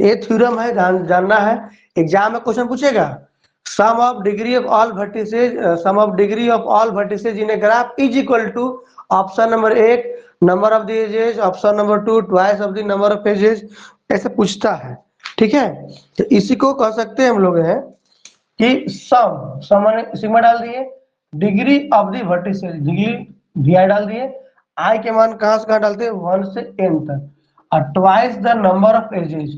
ये थ्योरम है, जानना है, एग्जाम में क्वेश्चन पूछेगा, sum of degree of all vertices, sum of degree of all vertices in a graph is equal to, option number 1 number of the edges, option number 2 twice of the number of edges, ऐसे पूछता है, ठीक है। तो इसी को कह सकते हैं हम लोग हैं कि सम माने सिग्मा डाल दिए, degree of the vertices degree vi डाल दिए, आई के मान कहां से कहां डालते हैं 1 से n तक, और twice the number of edges,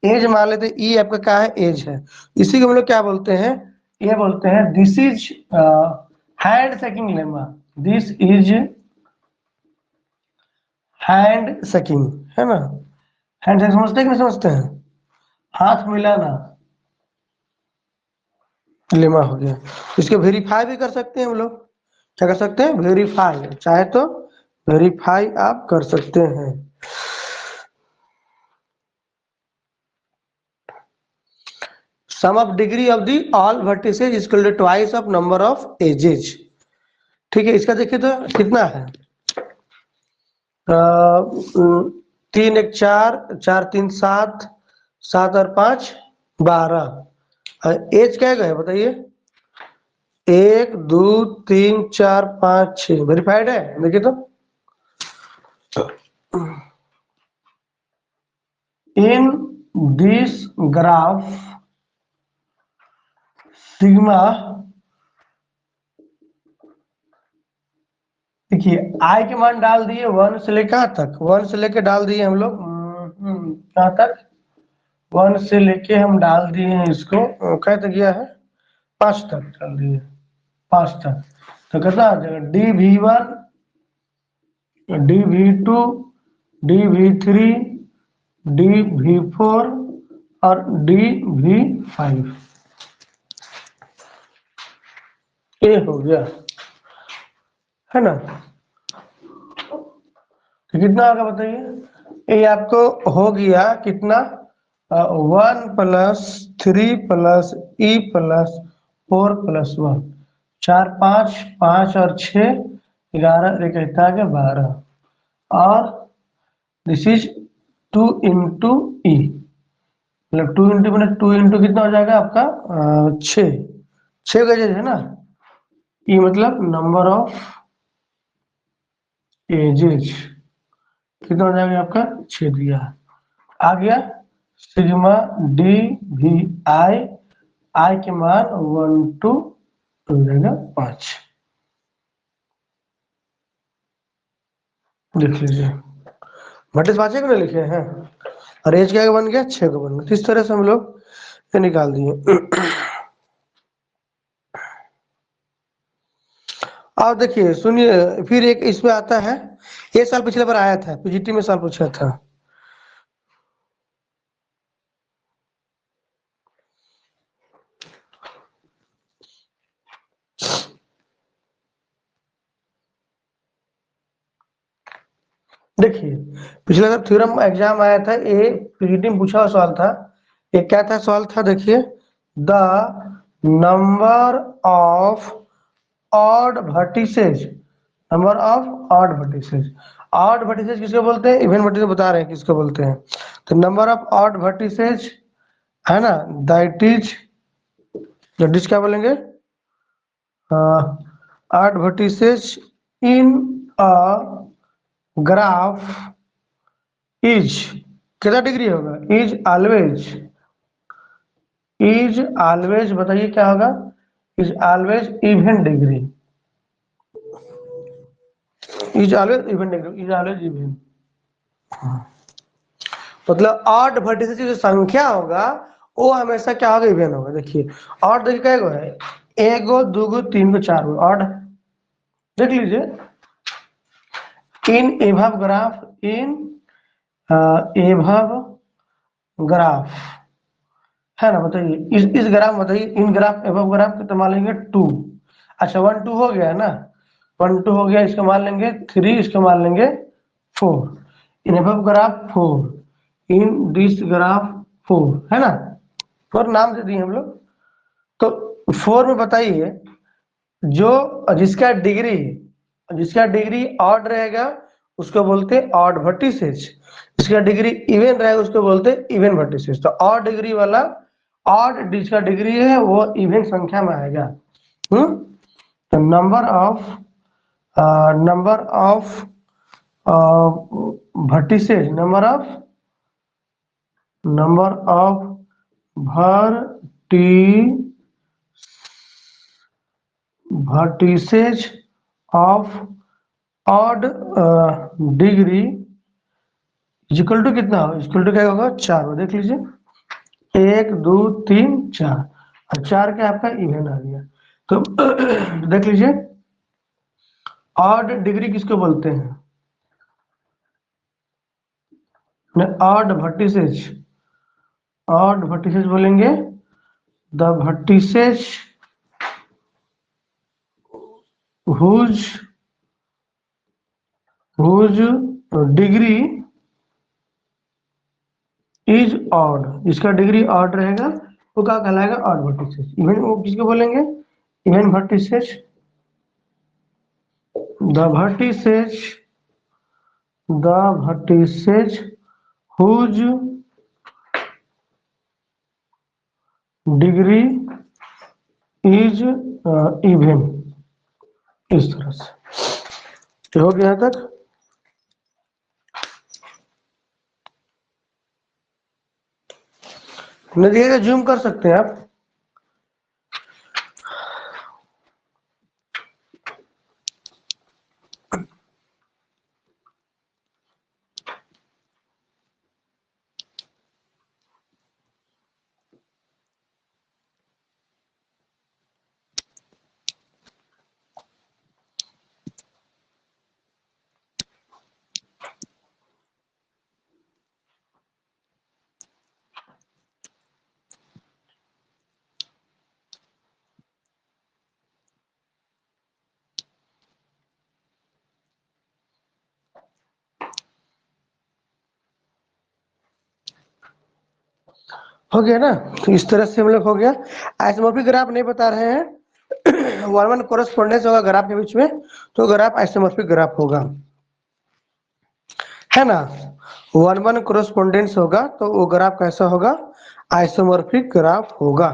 edge मान लेते ई आपका क्या है एज है, इसी को हम लोग क्या बोलते हैं, ये बोलते हैं this is hand shaking lemma, this is hand shaking, है ना, हैंड सेकिंग समझते हैं कि नहीं समझते हैं, हाथ मिलाना लेमा हो गया। इसको वेरीफाई भी कर सकते हैं हम लोग, क्या कर सकते हैं वेरीफाई, चाहे तो वेरीफाई आप कर सकते हैं। Sum of degree of the all vertices is equal to twice of number of edges. ठीक है, इसका देखिए तो कितना है, 3 1 4, 4 3 7, 7 और 5 12, एज क्या है बताइए, 1 2 3 4 5 6, वेरीफाइड है, देखिए तो in this graph सिग्मा, देखिए आई के मान डाल दिए 1 से लेकर कहां तक, 1 से लेके डाल दिए हम लोग कहां तक, 1 से लेके हम डाल दिए हैं इसको कह तक गया है 5 तक डाल दिए, 5 तक, तो कितना आ जाएगा dv1 dv2 dv3 dv4 और dv5, ये हो गया, है ना। तो कितना होगा बताइए, ये आपको हो गया कितना 1 + 3 + e + 4 + 1, 4 5 5 और 6 11 एक रहता है 12, और दिस इज 2 × e, मतलब 2 × मतलब 2 × कितना हो जाएगा आपका 6 गजेज है ना, e मतलब नंबर ऑफ एजेज कितना हो जाएगा आपका 6 दिया, आ गया सिग्मा डी वी आई के मान 1 to 5, देख लीजिए वर्टिस 5 को नहीं लिखे हैं, और एज क्या बन गया 6 को बन गया, इस तरह से हम लोग ये निकाल दिए। और देखिए सुनिए फिर एक इसमें आता है, ये साल पिछले बार आया था पीजीटी में, साल पूछा था, देखिए पिछले बार थ्योरम एग्जाम आया था, ये पीजीटी में पूछा हुआ सवाल था, ये क्या था सवाल था देखिए, the number of odd vertices, number of odd vertices, odd vertices किसको बोलते हैं, इवन वर्टिसेज बता रहे हैं किसको बोलते हैं, तो नंबर ऑफ ऑड वर्टिसेज है ना, दैट इज क्या बोलेंगे odd vertices in a graph is, कितना डिग्री होगा, इज ऑलवेज बताइए क्या होगा, is always even degree, is always even degree, is always even, मतलब ऑड वर्टिसेस की जो संख्या होगा वो हमेशा क्या होगा इवन होगा। देखिए ऑड देखिए क्या है, 1 गो 2 गो 3 गो 4 गो ऑड, देख लीजिए इन एभव ग्राफ, इन एभव ग्राफ, है ना, बताइए इस ग्राफ बताइए, इन ग्राफ एभव ग्राफ कितना मान लेंगे 2, अच्छा 1 2 हो गया ना, 1 2 हो गया, इसका मान लेंगे 3, इसका मान लेंगे 4, in above graph 4, in this graph 4, है ना, 4 नाम दे दिए हम लोग, तो 4 में बताइए जो जिसका डिग्री ऑड रहेगा उसको बोलते हैं ऑड वर्टिसेज, जिसका डिग्री इवन रहेगा उसको बोलते हैं इवन वर्टिसेज, तो ऑड डिग्री वाला, ऑड जिसका डिग्री है वो इवन संख्या में आएगा, तो number of vertices, number of vertices of odd degree equal to कितना होगा, इक्वल टू क्या होगा 4, देख लीजिए 1 2 3 4 और 4 क्या आपका इवन आ गया। तो देख लीजिए ऑड डिग्री किसको बोलते हैं, ऑड वर्टिसेस बोलेंगे, the vertices whose degree is odd, इसका डिग्री ऑड रहेगा वो क्या कहलाएगा, ऑड वर्टिसेस। इवन वो किसको बोलेंगे, even vertices, the vertices whose degree is even, इस तरह से हो गया तक। नहीं दिखेगा, जूम कर सकते हैं आप। हो गया ना, तो इस तरह से हम लोग हो गया। आइसोमॉर्फिक ग्राफ नहीं बता रहे हैं, वन वन कोरेस्पोंडेंस होगा ग्राफ के बीच में, तो ग्राफ आइसोमॉर्फिक ग्राफ होगा, है ना। वन वन कोरेस्पोंडेंस होगा तो वो ग्राफ कैसा होगा, आइसोमॉर्फिक ग्राफ होगा,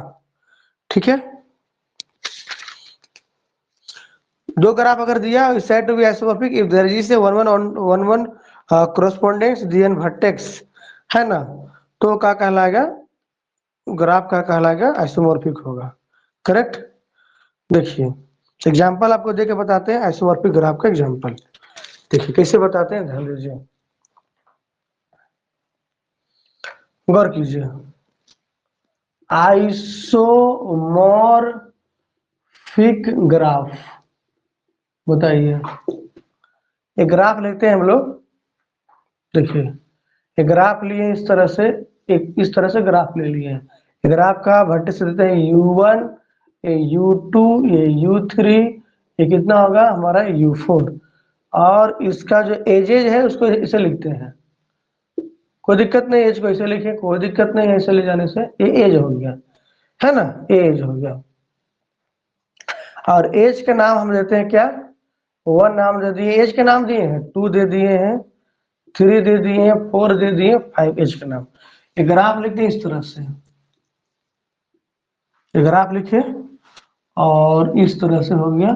ठीक है। दो ग्राफ अगर दिया is said to be isomorphic if there is a one one correspondence the vertex, है ना, तो क्या कहलाएगा, ग्राफ का कहलाएगा आइसोमॉर्फिक होगा, करेक्ट। देखिए एग्जांपल आपको देके बताते हैं आइसोमॉर्फिक ग्राफ का एग्जांपल, देखिए कैसे बताते हैं, ध्यान दीजिए, गौर कीजिए। आइसोमॉर्फिक ग्राफ, बताइए, एक ग्राफ लेते हैं हम लोग, देखिए एक ग्राफ लिए इस तरह से, एक इस तरह से ग्राफ ले लिए हैं, ग्राफ का वर्टेक्स देते हैं u1, ये u2, ये u3, ये कितना होगा हमारा u4, और इसका जो एजेज है उसको इसे लिखते हैं, कोई दिक्कत नहीं, एज को ऐसे लिखे, कोई दिक्कत नहीं ऐसे ले जाने से, ये एज हो गया, है ना, एज हो गया। और एज का नाम हम देते हैं क्या, 1 नाम दे दिए, एज के नाम दिए हैं, 2 दे दिए हैं, 3 दे दिए हैं, 4 दे दिए, 5 एज का नाम। एक ग्राफ लिखते हैं इस तरह से, एक ग्राफ लिखे और इस तरह से हो गया,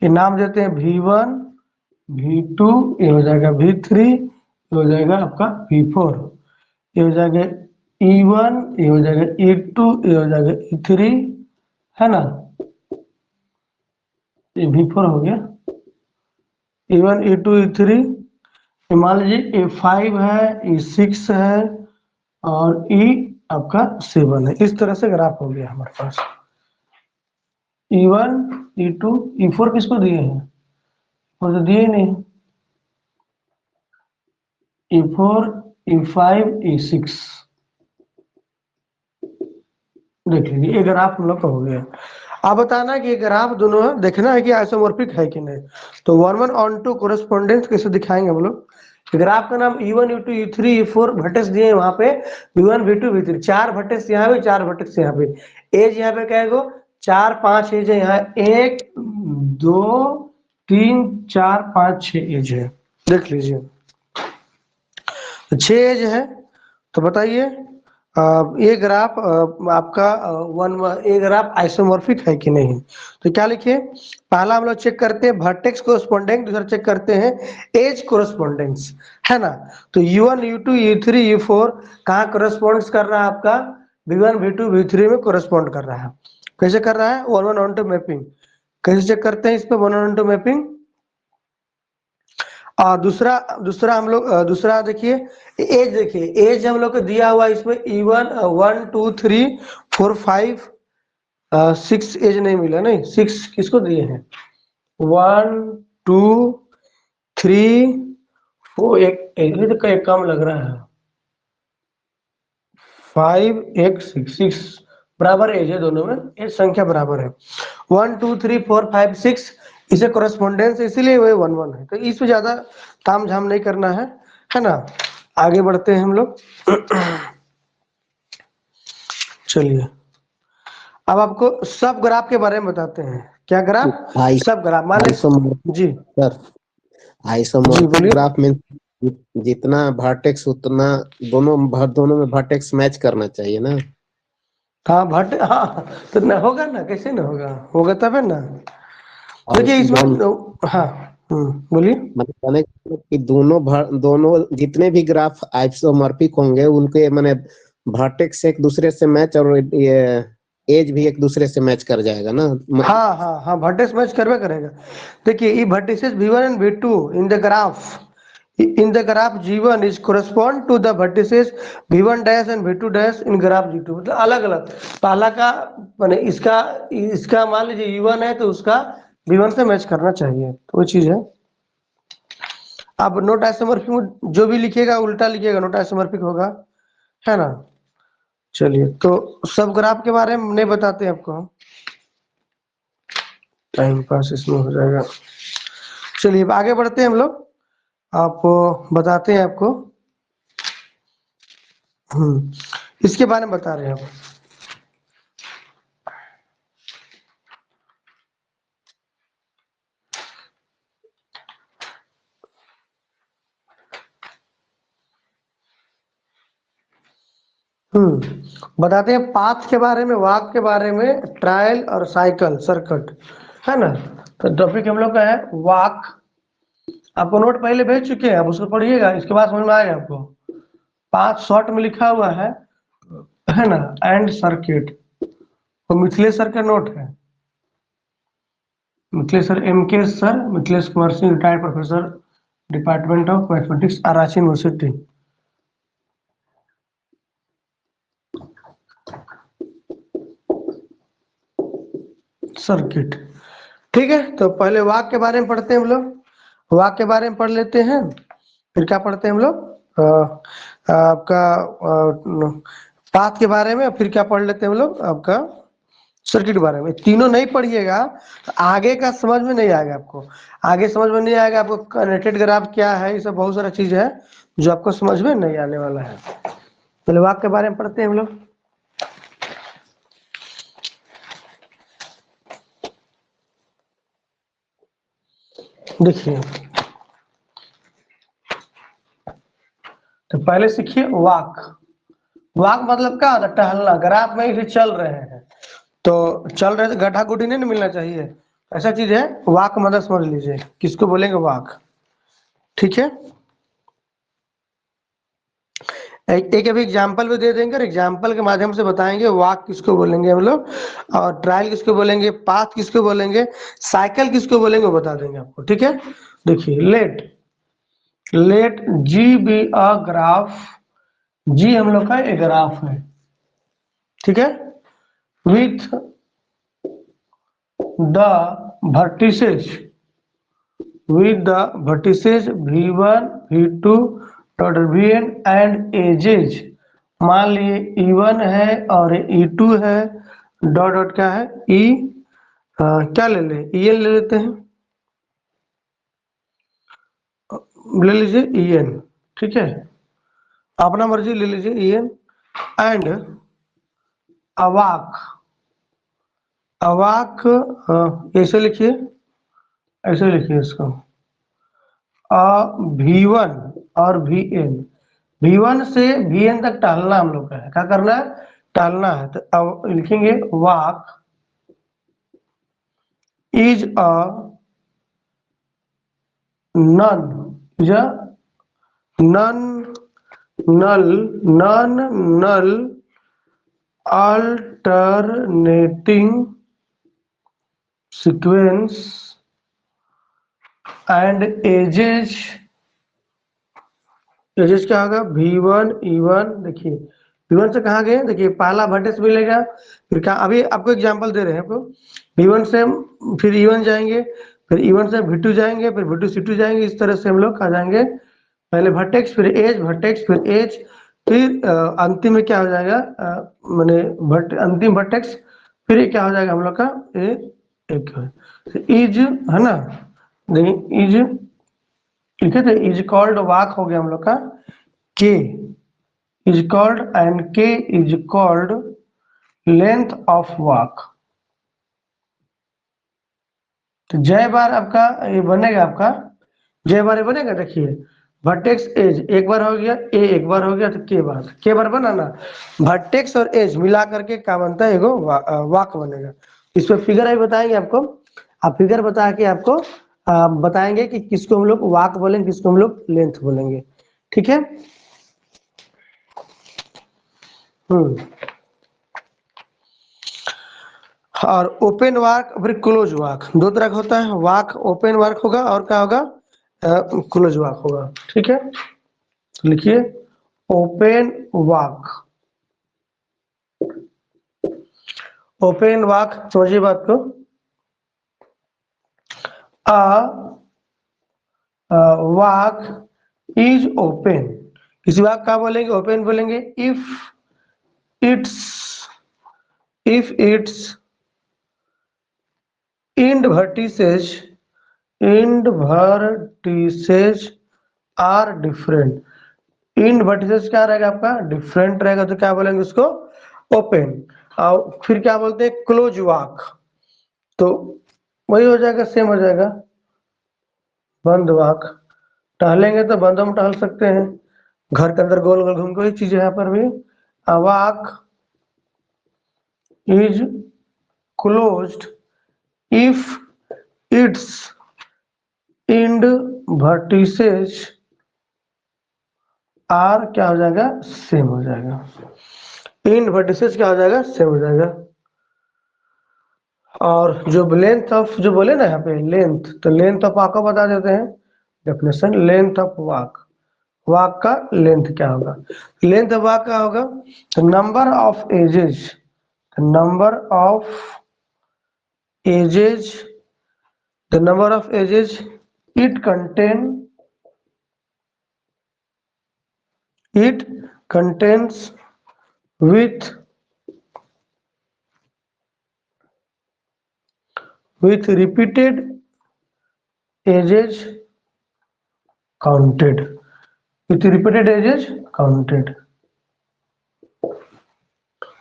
ये नाम देते हैं V1, V2, ये हो जाएगा V3, ये हो जाएगा आपका V4, ये हो जाएगा E1, ये हो जाएगा E2, ये हो जाएगा E3, है ना, ये V4 हो गया, E1, E2, E3, मान लीजिए E5 है, E6 है और E आपका 7 है, इस तरह से ग्राफ हो गया हमारे पास। E1, E2, E4 किसको दिए हैं, वो तो दिए नहीं, E4, E5, E6, देख लीजिए ये ग्राफ हम लोग का हो गया। आप बताना कि ये ग्राफ दोनों देखना है कि आइसोमॉर्फिक है कि नहीं, तो 1 1 ऑन टू कोरेस्पोंडेंस कैसे दिखाएंगे हम लोग, ग्राफ का नाम E1, E2, E3, E4 vertex दिए हैं, वहां पे V1, V2, V3, 4 वर्टेक्स यहाँ पे, 4 वर्टेक्स यहाँ पे, एज यहाँ पे क्या है, 4 5 एज है यहाँ, 1 2 3 4 5 6 एज है, देख लीजिए 6 एज है। तो बताइए ये ग्राफ आपका ये ग्राफ आइसोमॉर्फिक है कि नहीं, तो क्या लिखिए, पहला हम लोग चेक करते हैं वर्टेक्स कोरेस्पोंडेंस, दूसरा चेक करते हैं एज कोरेस्पोंडेंस, है ना। तो U1, U2, U3, U4 कहाँ कोरेस्पोंड्स कर रहा है आपका V1 V2 V3 में कोरेस्पॉन्ड कर रहा है। कैसे कर रहा है? 1-1-1 मैपिंग। कैसे चेक करते हैं इस पे 1-1-1 मैपिंग? और दूसरा दूसरा हम लोग दूसरा देखिए एज, देखिए एज हम लोग को दिया हुआ है इसमें E1 1 2 3 4 5 6 एज नहीं मिला, नहीं 6 किसको दिए हैं? 1 2 3 4, एक एज तो कहीं कम लग रहा है। 5 एक 6 बराबर एज है, दोनों में एज संख्या बराबर है। 1 2 3 4 5 6 इसे कोरेस्पोंडेंस, इसीलिए वो 1-1 है। तो इसमें ज्यादा ताम झाम नहीं करना है ना। आगे बढ़ते हैं हम लोग। चलिए अब आपको सब ग्राफ के बारे में बताते हैं। क्या ग्राफ? आई सब ग्राफ। मान लीजिए जी सर, जी आइसोमोर्फिक बोलिए। ग्राफ में जितना वर्टेक्स उतना दोनों में वर्टेक्स मैच करना चाहिए ना। हाँ भट्ट, हाँ तो न होगा ना, कैसे ना होगा, होगा तब है ना। और देखिए इसमें हाँ बोलिए। मतलब कहने का मतलब कि दोनों जितने भी ग्राफ आइसोमॉर्फिक होंगे उनके माने वर्टेक्स एक दूसरे से मैच, और ये एज भी एक दूसरे से मैच कर जाएगा ना। हाँ हाँ हाँ, वर्टेक्स मैच करवे करेगा। देखिए e vertices V1 and V2 in the graph, in the graph G1 is correspond to the vertices V1 dash and V2 dash in graph G2। मतलब अलग अलग, पहला का माने इसका इसका मान लीजिए E1 है तो उसका V1 से मैच करना चाहिए, तो वो चीज है। अब नोट आइसोमॉर्फिक जो भी लिखेगा उल्टा लिखेगा, नोट आइसोमॉर्फिक होगा, है ना। चलिए तो सब ग्राफ के बारे में नहीं बताते हैं आपको, टाइम पास इसमें हो जाएगा। चलिए अब आगे बढ़ते हैं हम लोग, आप बताते हैं आपको। इसके बारे में बता रहे हैं आप। बताते हैं पाथ के बारे में, वॉक के बारे में, ट्रायल और साइकिल सर्किट, है ना। तो टॉपिक हम लोग का है वॉक। आपको नोट पहले भेज चुके हैं, आप उसको पढ़िएगा, इसके बाद समझ में आएगा आपको। पाथ शॉर्ट में लिखा हुआ है ना, एंड सर्किट। तो मिथिलेश सर का नोट है, Mithilesh sir, MK sir, Mithilesh Kumar Singh, retired professor, department of mathematics, Ranchi university. Circuit, ठीक है। तो पहले वाक के बारे में पढ़ते हैं हम लोग, वाक के बारे में पढ़ लेते हैं। फिर क्या पढ़ते हैं हम लोग? आपका पाथ के बारे में, फिर क्या पढ़ लेते हैं हम लोग? आपका सर्किट के बारे में। तीनों नहीं पढ़िएगा तो आगे का समझ में नहीं आएगा आपको, आगे समझ में नहीं आएगा आपको। कनेक्टेड ग्राफ क्या है, ये सब बहुत सारा चीज है जो आपको समझ में नहीं आने वाला है। पहले वाक के बारे में पढ़ते हैं हम लोग। देखिए तो पहले सीखिए वाक। वाक मतलब क्या होता है? टहलना। ग्राफ में ही चल रहे हैं, तो चल रहे तो गड्ढा गुड्ढी नहीं ना मिलना चाहिए, ऐसा चीज है। वाक मतलब समझ लीजिए, किसको बोलेंगे? वाक, ठीक है। एक अभी एग्जाम्पल भी दे देंगे और एग्जाम्पल के माध्यम से बताएंगे वाक किसको बोलेंगे हम लोग, और ट्रायल किसको बोलेंगे, पाथ किसको बोलेंगे, साइकिल किसको बोलेंगे, वो बता देंगे आपको, ठीक है। देखिए let G be a graph. G हम लोग का एक ग्राफ है, ठीक है, with the vertices with the vertices V1 V2 dot Vn and edges. मान लिए E1 है और E2 है, डॉट डॉट क्या है E, क्या ले ले, En ले लेते हैं, ले लीजिए En, ठीक है, अपना मर्जी ले लीजिए En। एंड अवाक, अवाक ऐसे लिखिए, ऐसे लिखिए इसको, V1 और Vn। V1 से Vn तक टहलना हम लोग का है, क्या करना है? टहलना है। तो अब लिखेंगे walk is a non, is a non null, non null alternating sequence and edges क्या होगा V1 E1 देखिए V1 से कहाँ गए देखिए पहला वर्टेक्स मिलेगा फिर कहाँ अभी आपको एग्जांपल दे रहे हैं आपको V1 से फिर E1 जाएंगे फिर E1 से V2 जाएंगे फिर V2 C2 जाएंगे इस तरह से हम लोग कहाँ जाएंगे पहले वर्टेक्स फिर एज फिर अंतिम में क्या हो जाएगा माने अंतिम वर्टेक्स फिर ये क्या हो जाएगा हम लोग का ये एक इज है ना देखिए इज ठीक है तो इज कॉल्ड वाक हो गया हम लोग का के इज कॉल्ड एंड के इज कॉल्ड लेंथ ऑफ वाक तो जय बार आपका ये बनेगा आपका जय बार ये बनेगा देखिए वर्टेक्स एज एक बार हो गया ए एक बार हो गया तो के बार बना ना वर्टेक्स और एज मिला करके क्या बनता है एगो वाक बनेगा इस पर फिगर अभी बताएंगे आपको आप फिगर बता के आपको बताएंगे कि किसको हम लोग वाक बोलेंगे किसको हम लोग लेंथ बोलेंगे ठीक है और ओपन वाक फिर क्लोज वाक दो तरह का होता है वाक ओपन वाक होगा और क्या होगा क्लोज वाक होगा ठीक है तो लिखिए ओपन वाक समझिए बात को वाक इज ओपन किसी वाक का बोलेंगे ओपन बोलेंगे if it's end vertices are different end vertices क्या रहेगा आपका डिफरेंट रहेगा तो क्या बोलेंगे उसको ओपन और फिर क्या बोलते हैं क्लोज वाक तो वही हो जाएगा सेम हो जाएगा बंद वाक टहलेंगे तो बंदों में टहल सकते हैं घर के अंदर गोल गोल घूम के चीज है यहाँ पर भी walk is closed if its end vertices are क्या हो जाएगा सेम हो जाएगा end vertices क्या हो जाएगा सेम हो जाएगा और जो लेंथ ऑफ जो बोले ना यहाँ पे लेंथ तो लेंथ ऑफ वाक को बता देते हैं डेफिनेशन लेंथ ऑफ वाक का लेंथ क्या होगा लेंथ ऑफ वाक क्या होगा number of edges the number of edges it contains with repeated edges counted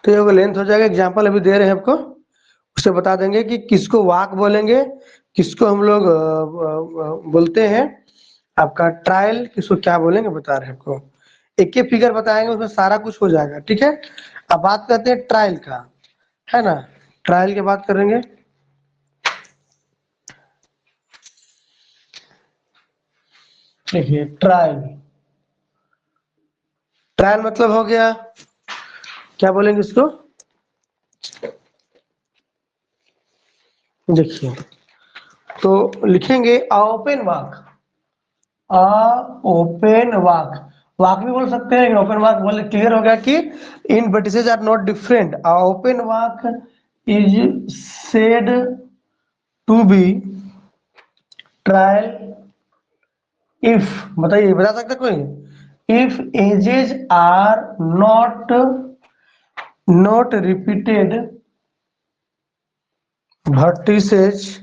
तो ये लेंथ हो जाएगा एग्जांपल अभी दे रहे हैं आपको उसे बता देंगे कि किसको वाक बोलेंगे किसको हम लोग बोलते हैं आपका ट्रायल किसको क्या बोलेंगे बता रहे हैं आपको एक एक फिगर बताएंगे उसमें सारा कुछ हो जाएगा ठीक है अब बात करते हैं ट्रायल का है ना ट्रायल की बात करेंगे देखिए ट्रायल मतलब हो गया क्या बोलेंगे इसको देखिए तो लिखेंगे ओपन वाक भी बोल सकते हैं ओपन वाक बोले क्लियर हो गया कि इन vertices are not different open walk is said to be trial if बताइए बता सकते कोई if edges are not repeated vertices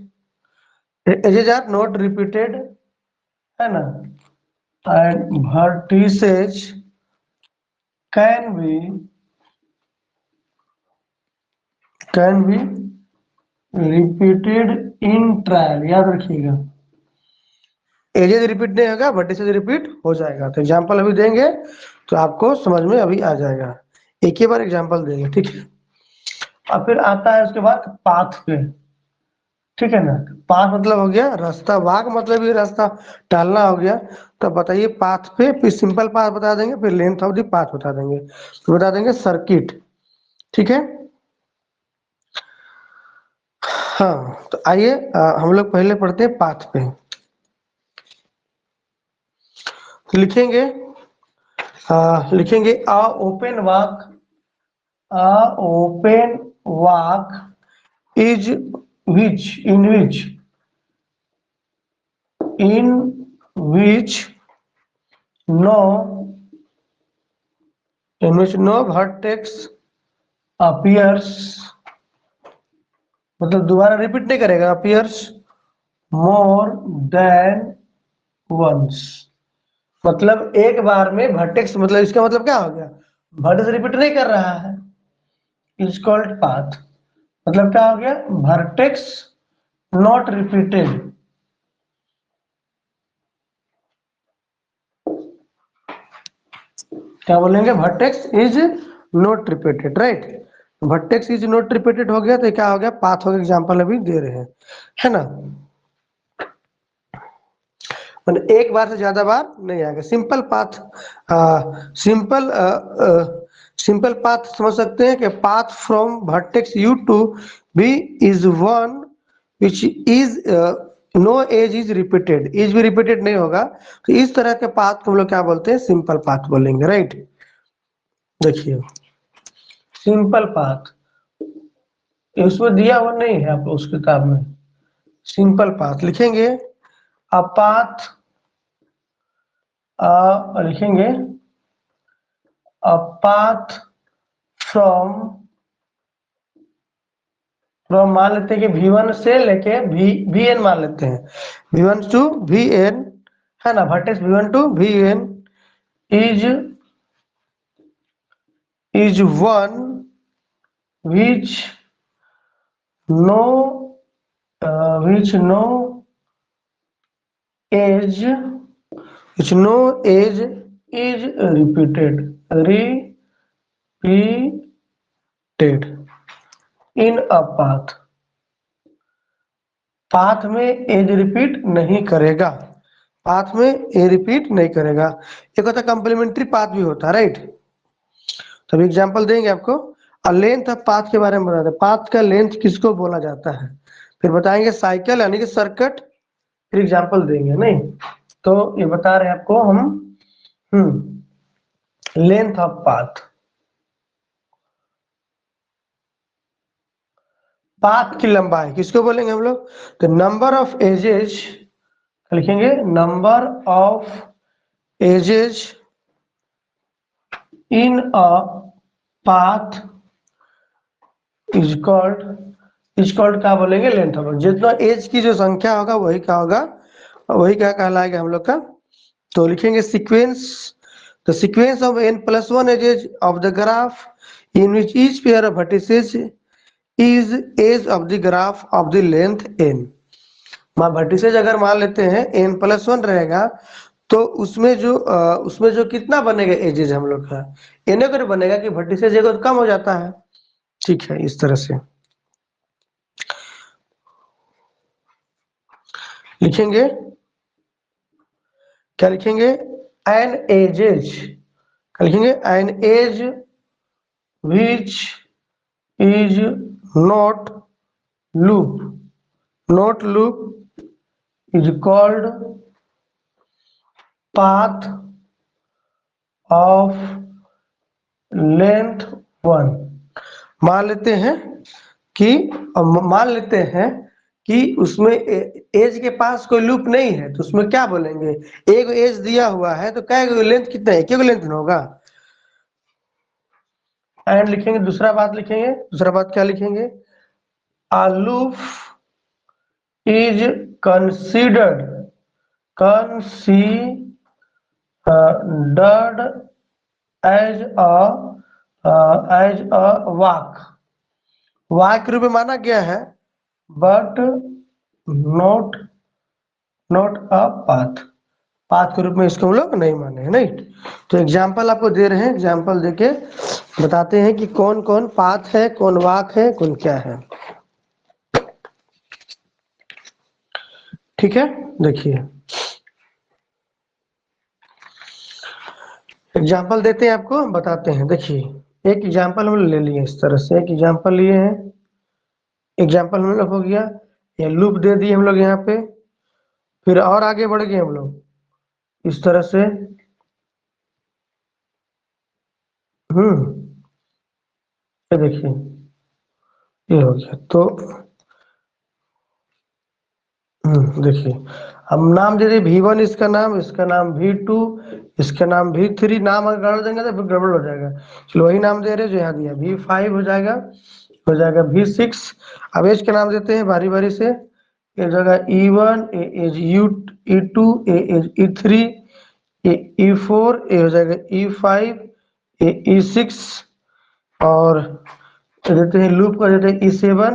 edges are not repeated है ना and vertices can be repeated in trial याद रखिएगा एजेस रिपीट नहीं होगा वर्टिसेस रिपीट हो जाएगा तो एग्जांपल अभी देंगे तो आपको समझ में अभी आ जाएगा एक ही बार एग्जांपल देंगे ठीक है और फिर आता है उसके बाद पाथ पे ठीक है ना पाथ मतलब हो गया रास्ता वाक मतलब ये रास्ता टहलना हो गया तो बताइए पाथ पे फिर सिंपल पाथ बता देंगे फिर लेंथ ऑफ द पाथ बता देंगे तो बता देंगे सर्किट ठीक है। हाँ तो आइए हम लोग पहले पढ़ते हैं पाथ पे। लिखेंगे लिखेंगे a open walk is in which no vertex appears, मतलब दोबारा रिपीट नहीं करेगा, appears more than once, मतलब एक बार में वर्टेक्स, मतलब इसका मतलब क्या हो गया, वर्टेक्स रिपीट नहीं कर रहा है, इज कॉल्ड पाथ। मतलब क्या हो गया, वर्टेक्स नॉट रिपीटेड, क्या बोलेंगे, vertex is not repeated, right. Vertex is not repeated हो गया तो क्या हो गया, पाथ हो गया। एग्जांपल अभी दे रहे हैं, है ना, मतलब एक बार से ज्यादा बार नहीं आएगा। Simple path, simple simple path समझ सकते हैं कि path from vertex U to B is one which is no edge is repeated, edge भी रिपीटेड नहीं होगा, तो इस तरह के पाथ को हम लोग क्या बोलते हैं, सिंपल पाथ बोलेंगे, राइट। देखिए सिंपल पाथ उसमें दिया हुआ नहीं है आप उस किताब में। सिंपल पाथ लिखेंगे अ पाथ, लिखेंगे अ पाथ फ्रॉम मान लेते हैं कि V1 से लेके VN मान लेते हैं, V1 टू VN, है ना, vertex V1 to VN is one which no edge is repeated in a path, path में एज रिपीट नहीं करेगा, पाथ में ए रिपीट नहीं करेगा। एक होता है कंप्लीमेंट्री पाथ भी होता है, राइट। तो एग्जांपल देंगे आपको, लेंथ ऑफ पाथ के बारे में बताते हैं, पाथ का लेंथ किसको बोला जाता है, फिर बताएंगे साइकिल यानी कि सर्किट, फिर एग्जांपल देंगे, नहीं तो ये बता रहे हैं आपको हम लेंथ ऑफ पाथ, पाथ की लंबाई किसको बोलेंगे हम लोग, तो नंबर ऑफ एजेस, लिखेंगे number of edges in a path is called क्या बोलेंगे, लेंथ ऑफ, जितना एज की जो संख्या होगा वही क्या होगा, वही क्या कहलाएगा हम लोग का। तो लिखेंगे sequence, the sequence of n plus 1 edges of the graph in which each pair of vertices is edge of the graph of the length n। Vertices अगर मान लेते हैं n plus 1 रहेगा तो उसमें जो कितना बनेगा एजेज हम लोग का, n अगर बनेगा कि वर्टिसेज तो कम हो जाता है, ठीक है, इस तरह से लिखेंगे, क्या लिखेंगे, एन एजेज, क्या लिखेंगे, N edge which is not loop is called path of length 1। मान लेते हैं कि उसमें एज के पास कोई लूप नहीं है, तो उसमें क्या बोलेंगे, एक एज दिया हुआ है तो क्या लेंथ कितना है, एक लेंथ होगा। एंड लिखेंगे, दूसरा बात क्या लिखेंगे, a loop is considered as a walk के रूप में माना गया है, बट नॉट अ पाथ के रूप में इसको हम लोग नहीं माने हैं, नहीं। तो एग्जाम्पल आपको दे रहे हैं, एग्जाम्पल देके बताते हैं कि कौन कौन पाथ है, कौन वाक है, कौन क्या है, ठीक है। देखिए एग्जाम्पल देते हैं आपको, बताते हैं, देखिए एक एग्जाम्पल हम ले लिए, इस तरह से एक एग्जाम्पल लिए हैं, एग्जाम्पल हम लोग हो गया, ये लूप दे दिए हम लोग यहाँ पे, फिर और आगे बढ़ गए हम लोग इस तरह से। ये देखिए ये हो गया। तो देखिए अब नाम दे दिए V1, इसका नाम V2, इसका नाम V3। नाम अगर गड़बड़ देंगे तो फिर गड़बड़ हो जाएगा। चलो वही नाम दे रहे जो यहाँ दिया, V5 हो जाएगा V6। अब एज का नाम देते हैं बारी बारी से। ये जगह E1, ए एज E2, ए एज E3, ये E4, ये हो जाएगा E5, ये E6, और देते हैं लूप का देते हैं E7।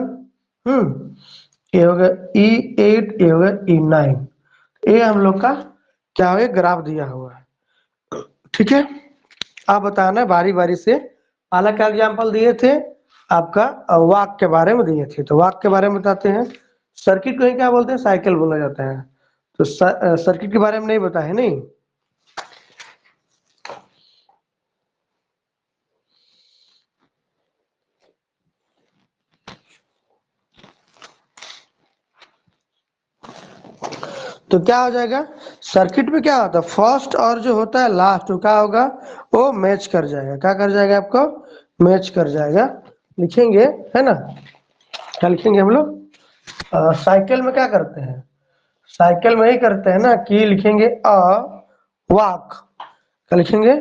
ये हो गया E8, ये हो गया E9। ये हम लोग का क्या है, ग्राफ दिया हुआ है। ठीक है, आप बताना बारी बारी से। पहला क्या एग्जाम्पल दिए थे आपका, वाक के बारे में दिए थे, तो वाक के बारे में बताते हैं। सर्किट को ही क्या बोलते हैं, साइकिल बोला जाता है। तो सर्किट के बारे में नहीं बताया नहीं। तो क्या हो जाएगा, सर्किट में क्या होता है, फर्स्ट और जो होता है लास्ट, क्या होगा, वो मैच कर जाएगा। क्या कर जाएगा, आपको मैच कर जाएगा। लिखेंगे है ना, क्या लिखेंगे हम लोग, साइकिल में क्या करते हैं, साइकिल में ही करते हैं ना कि लिखेंगे वाक। क्या लिखेंगे,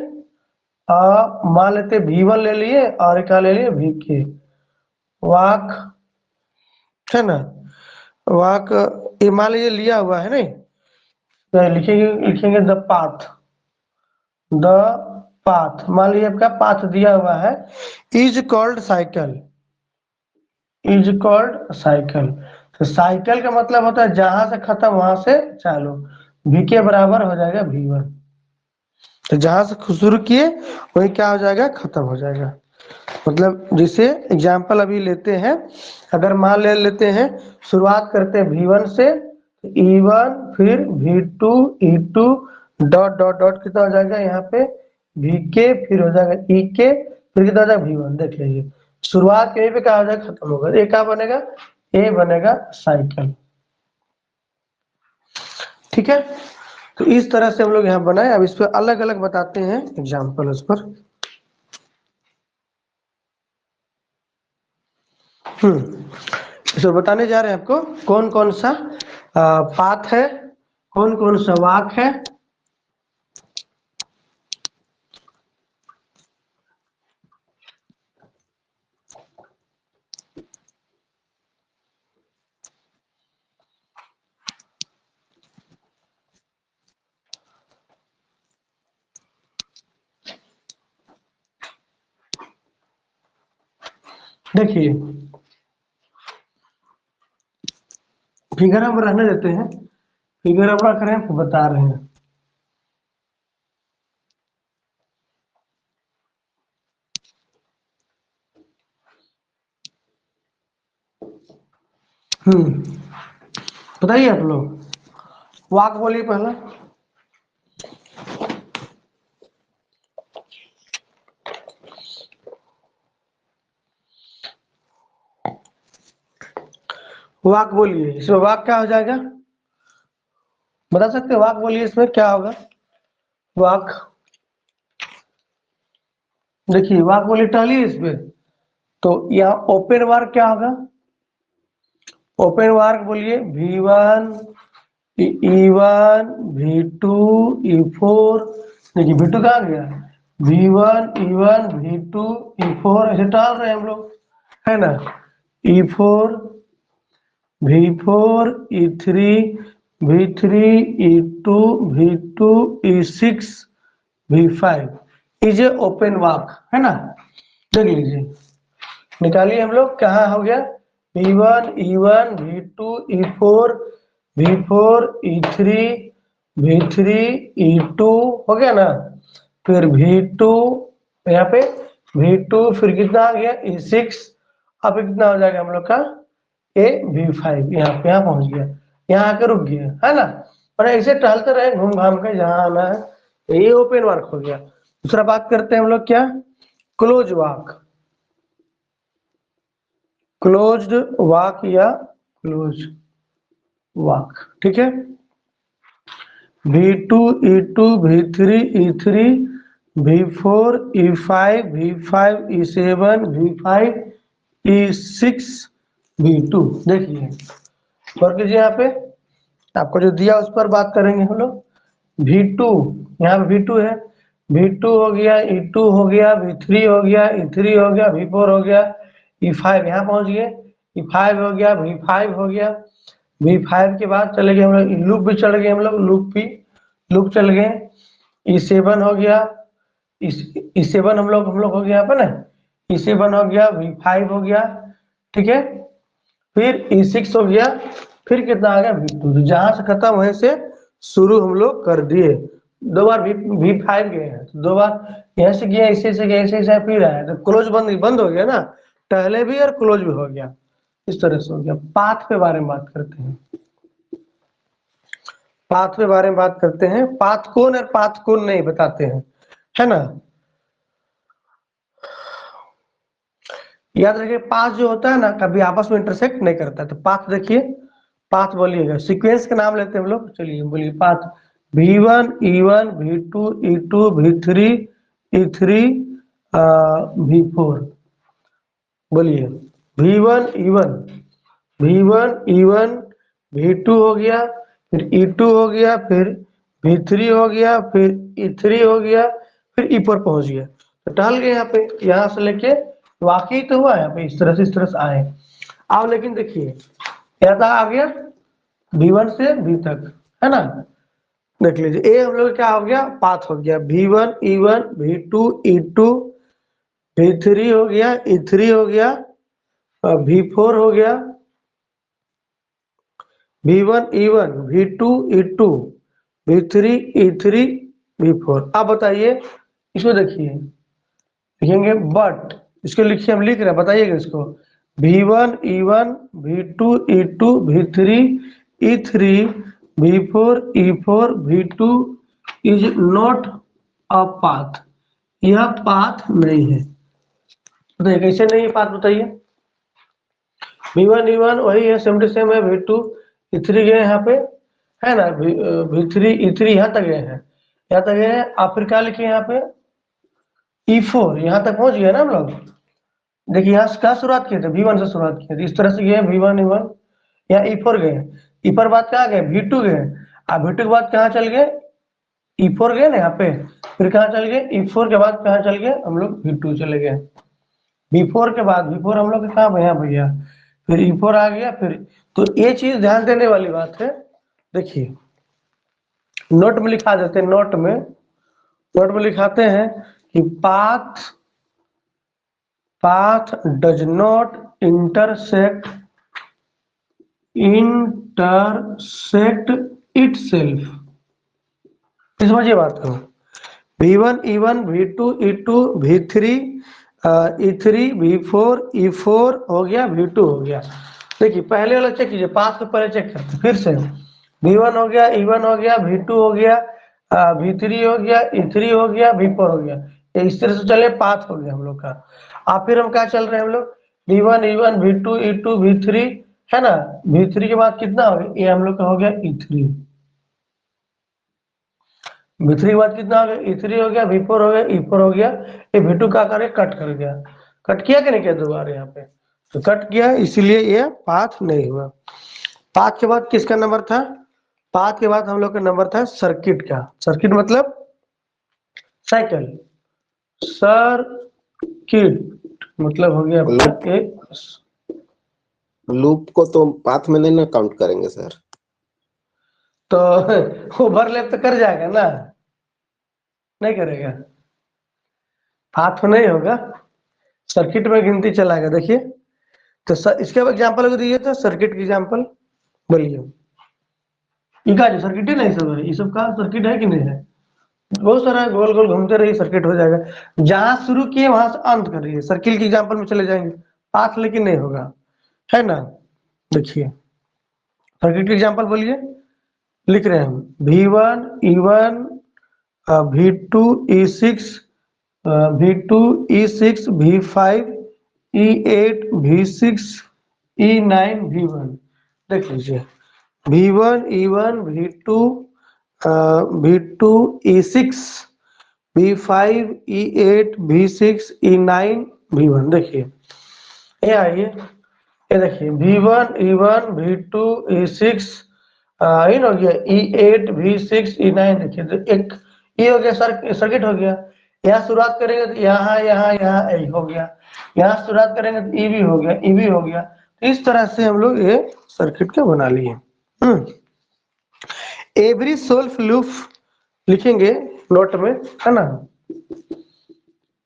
मान लेते V1 ले लिए और क्या ले लिए VK, वाक, है ना। वाक ये मान लीजिए लिया हुआ है नहीं, तो लिखेंगे द पाथ, द पाथ मान लीजिए आपका पाथ दिया हुआ है, is called cycle, is called cycle. तो साइकिल का मतलब होता है जहां से खत्म वहां से चालू। V के बराबर हो जाएगा V1। तो जहां से शुरू किए वही क्या हो जाएगा, खत्म हो जाएगा। मतलब जैसे एग्जाम्पल अभी लेते हैं, अगर मान ले लेते हैं, शुरुआत करते हैं V1 से, E1, फिर V2, E2, dot dot dot कितना हो जाएगा यहाँ पे VK, फिर हो जाएगा EK, फिर कितना हो जाएगा V1। देख लीजिए शुरुआत यहीं पे क्या हो जाएगा, खत्म होगा। ये क्या बनेगा, ये बनेगा साइकिल। ठीक है, तो इस तरह से हम लोग यहाँ बनाए। अब इस पर अलग अलग बताते हैं एग्जाम्पल उस पर। इसको बताने जा रहे हैं आपको कौन कौन सा पाथ है, कौन कौन सा वाक है। देखिए फिगर हम रहने देते हैं, फिगर हम रख रहे हैं, बता रहे हैं। बताइए आप लोग, वाक बोलिए पहला। वाक बोलिए, इसमें वाक क्या हो जाएगा, बता सकते हैं, वाक बोलिए इसमें क्या होगा, वाक। देखिए वाक बोलिए टहलिए इस पे, तो यहाँ ओपन वार्क क्या होगा, ओपन वार्क बोलिए V1, E1, V2, E4। देखिए V2 कहाँ गया, V1, E1, V2, E4 ऐसे टाल रहे हैं हम लोग, है ना। E4, V4, E3, V3, E2, V2, E6, V5 is a open walk, है ना। देख लीजिए निकालिए हम लोग, कहाँ हो गया V1, E1, V2, E4, V4, E3, V3, E2 हो गया ना। फिर V2 यहाँ पे V2, फिर कितना आ गया E6। अब कितना हो जाएगा हम लोग का ए V5, यहाँ पहुंच गया, यहाँ आकर रुक गया, है ना। और ऐसे टहलते रहे घूम घाम के जहाँ आना है। ये ओपन वर्क हो गया। दूसरा बात करते हैं हम लोग क्या, क्लोज वाक, क्लोज्ड वाक या क्लोज वाक, ठीक है। V2 E2 V3 E3 V4 E5 V5 E7 V5 E6 V2। देखिए और कीजिए यहाँ पे आपको जो दिया उस पर बात करेंगे हम लोग। V2 यहाँ पे V2 है, V2 हो गया, E2 हो गया, V3 हो गया, E3 हो गया, V4 हो गया, E5 यहाँ पहुंच गए, E5 हो गया, V5 हो गया, V5 के बाद चले गए हम लोग लूप भी चढ़ गए, हम लोग लूप चल गए, E7 हो गया, E7 हम लोग हो गया यहाँ पे ना, E7 हो गया, V5 हो गया, ठीक है। फिर E6 हो गया, फिर कितना आ गया V2, जहां से खत्म वहीं से शुरू हम लोग कर दिए। दो बार V5 गए हैं, तो दो बार यहाँ से गया, इसी से गया, इसी से फिर आया, तो क्लोज बंद हो गया ना, पहले भी और क्लोज भी हो गया, इस तरह से हो गया। पाथ के बारे में बात करते हैं, पाथ के बारे में बात करते हैं। पाथ कौन है पाथ कौन नहीं बताते हैं, है ना। याद रखिए पाथ जो होता है ना कभी आपस में इंटरसेक्ट नहीं करता, तो पाथ देखिए, पाथ बोलिएगा, सीक्वेंस का नाम लेते हैं हम लोग, चलिए बोलिए path. V1 E1 V2 E2 V3 E3 V4, बोलिए V1 E1 V1 E1 V2 हो गया, फिर E2 हो गया, फिर V3 हो गया, फिर E3 हो गया, फिर E4 पहुंच गया। तो टहल गए यहाँ पे, यहाँ से लेके वाकई तो हुआ यहाँ पे, इस तरह से आए। अब लेकिन देखिए यहाँ तक आ गया V1 से V तक, है ना। देख लीजिए ए हम लोग क्या हो गया, पाथ हो गया, V1 E1 V2 E2 V3 हो गया, E3 हो गया, V4 हो गया, V1 E1 V2 E2 V3 E3 V4। अब बताइए इसको, देखिए लिखेंगे बट, इसको लिखिए, हम लिख रहे हैं, बताइएगा इसको। V1 E1 V2 E2 V3 E3 V4 E4 V2 is not a path, यह पाथ नहीं है। बताइए कैसे नहीं है पाथ, बताइए। V1 E1 वही है, सेम टू सेम है, V2 E3 गए यहाँ पे, है ना, V3 E3 यहाँ तक गए हैं, यहाँ तक गए हैं। आप फिर क्या लिखे यहाँ पे, E4 यहाँ तक पहुंच गया ना हम लोग। देखिए यहाँ से क्या शुरुआत किए थे, V1 से शुरुआत किए थे, इस तरह से गए V1 E1, यहाँ E4 गए, E4 बाद कहाँ गए, V2 गए, अब V2 के बाद कहाँ चल गए, E4 गए ना यहाँ पे, फिर कहाँ चल गए, E4 के बाद कहाँ चल गए हम लोग, V2 चले गए। V4 के बाद V4 हम लोग कहाँ भैया भैया, फिर E4 आ गया, फिर तो ये चीज ध्यान देने वाली बात है। देखिए नोट में लिखा देते हैं, नोट में लिखाते हैं कि path does not intersect itself. समझिए बात को, V1 E1 V2 E2 V3 E3 V4 E4 हो गया, V2 हो गया। देखिए पहले वाला चेक कीजिए, पाथ को पहले चेक करते फिर से। V1 हो गया, E1 हो गया, V2 हो गया, V3 हो गया, E3 हो गया, V4 हो गया। इस तरह से चले, पाथ हो गया हम लोग का। अब फिर हम क्या चल रहे हैं हम लोग, V1 E1 V2 E2 V3, है ना। V3 के बाद कितना हो गया, ये हम लोग का हो गया E3। V3 के बाद कितना हो गया, E3 हो गया, V4 हो गया, E4 हो गया। ये V2 का करे कट कर गया, कट किया कि नहीं किया दोबारा यहाँ पे, तो कट किया, इसीलिए ये पाथ नहीं हुआ। पाथ के बाद किसका नंबर था, पाथ के बाद हम लोग का नंबर था सर्किट का। सर्किट मतलब साइकिल, सर्किट मतलब हो गया एक। लूप को तो पाथ में नहीं ना काउंट करेंगे सर। तो ओवरलैप तो कर जाएगा ना, नहीं करेगा, पाथ नहीं होगा, सर्किट में गिनती चलाएगा। देखिए तो इसके अब एग्जाम्पल दिए थे, सर्किट की एग्जाम्पल बोलिए। इनका जो सर्किट ही नहीं सब है, ये सब का सर्किट है कि नहीं है, बहुत सारा गोल गोल घूमते रहिए सर्किट हो जाएगा। जहां शुरू किए वहां से अंत करिए, सर्किल की एग्जाम्पल में चले जाएंगे, पाथ लेकिन नहीं होगा, है ना। देखिए सर्किट की एग्जाम्पल बोलिए, लिख रहे हैं हम V1 E1 V2 E6 V2 E6 V5 E8 V6 E9 V1 देख लीजिए V1 E1 V2 V2 E6 V5 E8 V6 E9 V1 देखिए ये आइए ये देखिए V1 E1 V2 E6 इन हो गया E8 V6 E9 देखिए तो एक ये हो गया सर्किट हो गया यहाँ शुरुआत करेंगे तो यहाँ यहाँ यहाँ ए हो गया यहाँ शुरुआत करेंगे तो ई भी हो गया ई भी हो गया तो इस तरह से हम लोग ये सर्किट को बना लिए एवरी सेल्फ लूप लिखेंगे नोट में है ना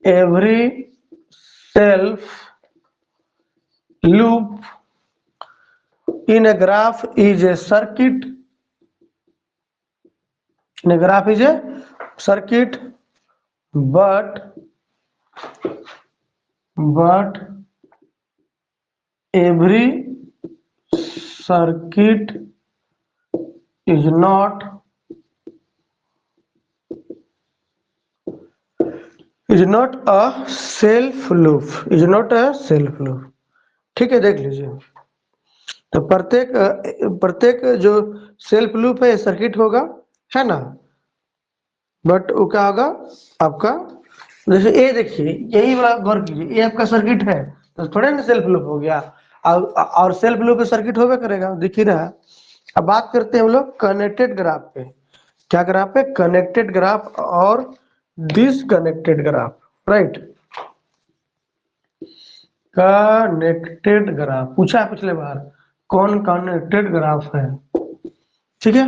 every self loop in a graph is a circuit but every circuit is not a self loop ठीक है देख लीजिए तो प्रत्येक जो सेल्फ लूप है सर्किट होगा है ना बट वो क्या होगा आपका जैसे ए देखिए यही वाला गौर कीजिए ये आपका सर्किट है तो थोड़े ना सेल्फ लूप हो गया और सेल्फ लूप सर्किट होगा करेगा दिख ही रहा है अब बात करते हैं हम लोग कनेक्टेड ग्राफ पे क्या ग्राफ है कनेक्टेड ग्राफ और disconnected graph right connected graph पूछा पिछले बार कौन कनेक्टेड ग्राफ है ठीक है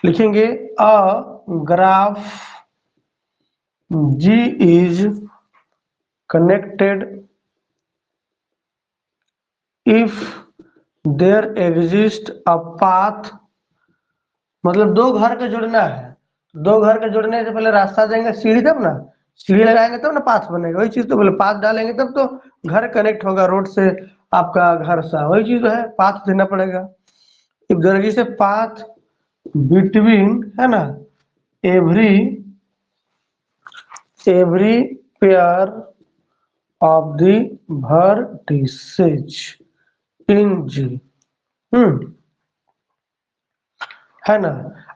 लिखेंगे a graph G is connected if there exists a path मतलब दो घर का जोड़ना है दो घर के जोड़ने से पहले रास्ता देंगे सीढ़ी तब ना सीढ़ी लगाएंगे तब ना पाथ बनेगा वही चीज तो बोले पाथ डालेंगे तब तो घर कनेक्ट होगा रोड से आपका घर सा वही चीज है पाथ देना पड़ेगा if there is a path between है ना every pair of the vertices in G है ना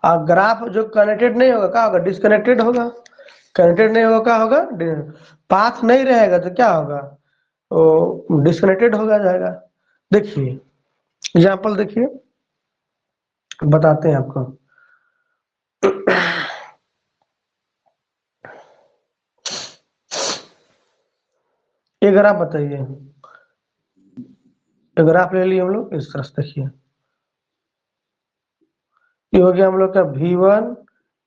और ग्राफ जो कनेक्टेड नहीं होगा क्या होगा डिस्कनेक्टेड होगा कनेक्टेड नहीं होगा क्या होगा पाथ नहीं रहेगा तो क्या होगा वो डिस्कनेक्टेड होगा जाएगा देखिए एग्जांपल देखिए बताते हैं आपको ये ग्राफ बताइए ग्राफ ले लिए हम लोग इस तरह से देखिए ये हो गया हम लोग का V1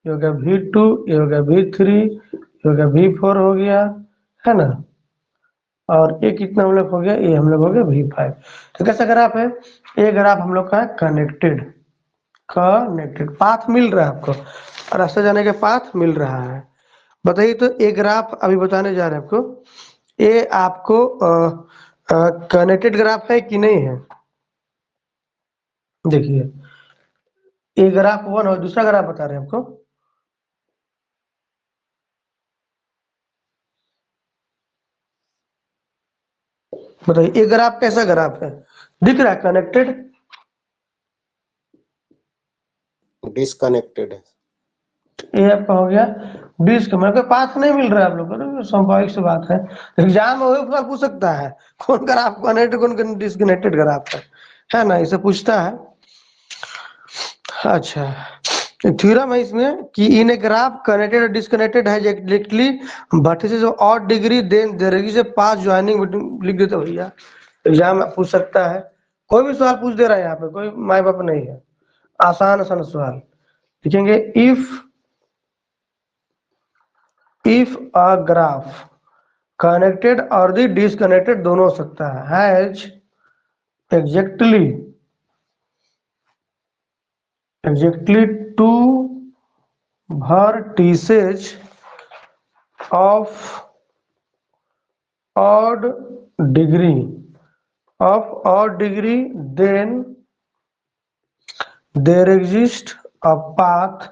ये हो गया V2 ये हो गया V3 ये हो गया V4 हो गया है ना और ये कितना हम लोग हो गया ये हम लोग हो गया V5 तो कैसा ग्राफ है ये ग्राफ हम लोग का है कनेक्टेड पाथ मिल रहा है आपको रास्ते जाने के पाथ मिल रहा है बताइए तो ये ग्राफ अभी बताने जा रहे हैं आपको ये आपको कनेक्टेड ग्राफ है कि नहीं है देखिए ये ग्राफ 1 और दूसरा ग्राफ बता रहे हैं आपको बताइए ये ग्राफ कैसा ग्राफ है दिख रहा है कनेक्टेड डिसकनेक्टेड है ये आपका हो गया डिस्कनेक्टेड पाथ नहीं मिल रहा है आप लोग को स्वाभाविक सी बात है एग्जाम में वही पूछ सकता है कौन ग्राफ कनेक्टेड कौन डिस्कनेक्टेड ग्राफ है ना इसे पूछता है अच्छा थ्योरम है इसमें कि इन ए ग्राफ कनेक्टेड और डिस्कनेक्टेड है exactly vertices of odd degree then there is a path joining लिख देते भैया एग्जाम में पूछ सकता है कोई भी सवाल पूछ दे रहा है यहाँ पे कोई माई बाप नहीं है आसान सवाल लिखेंगे इफ अ ग्राफ कनेक्टेड और दी डिसकनेक्टेड दोनों हो सकता है has exactly two vertices of odd degree then there exists a path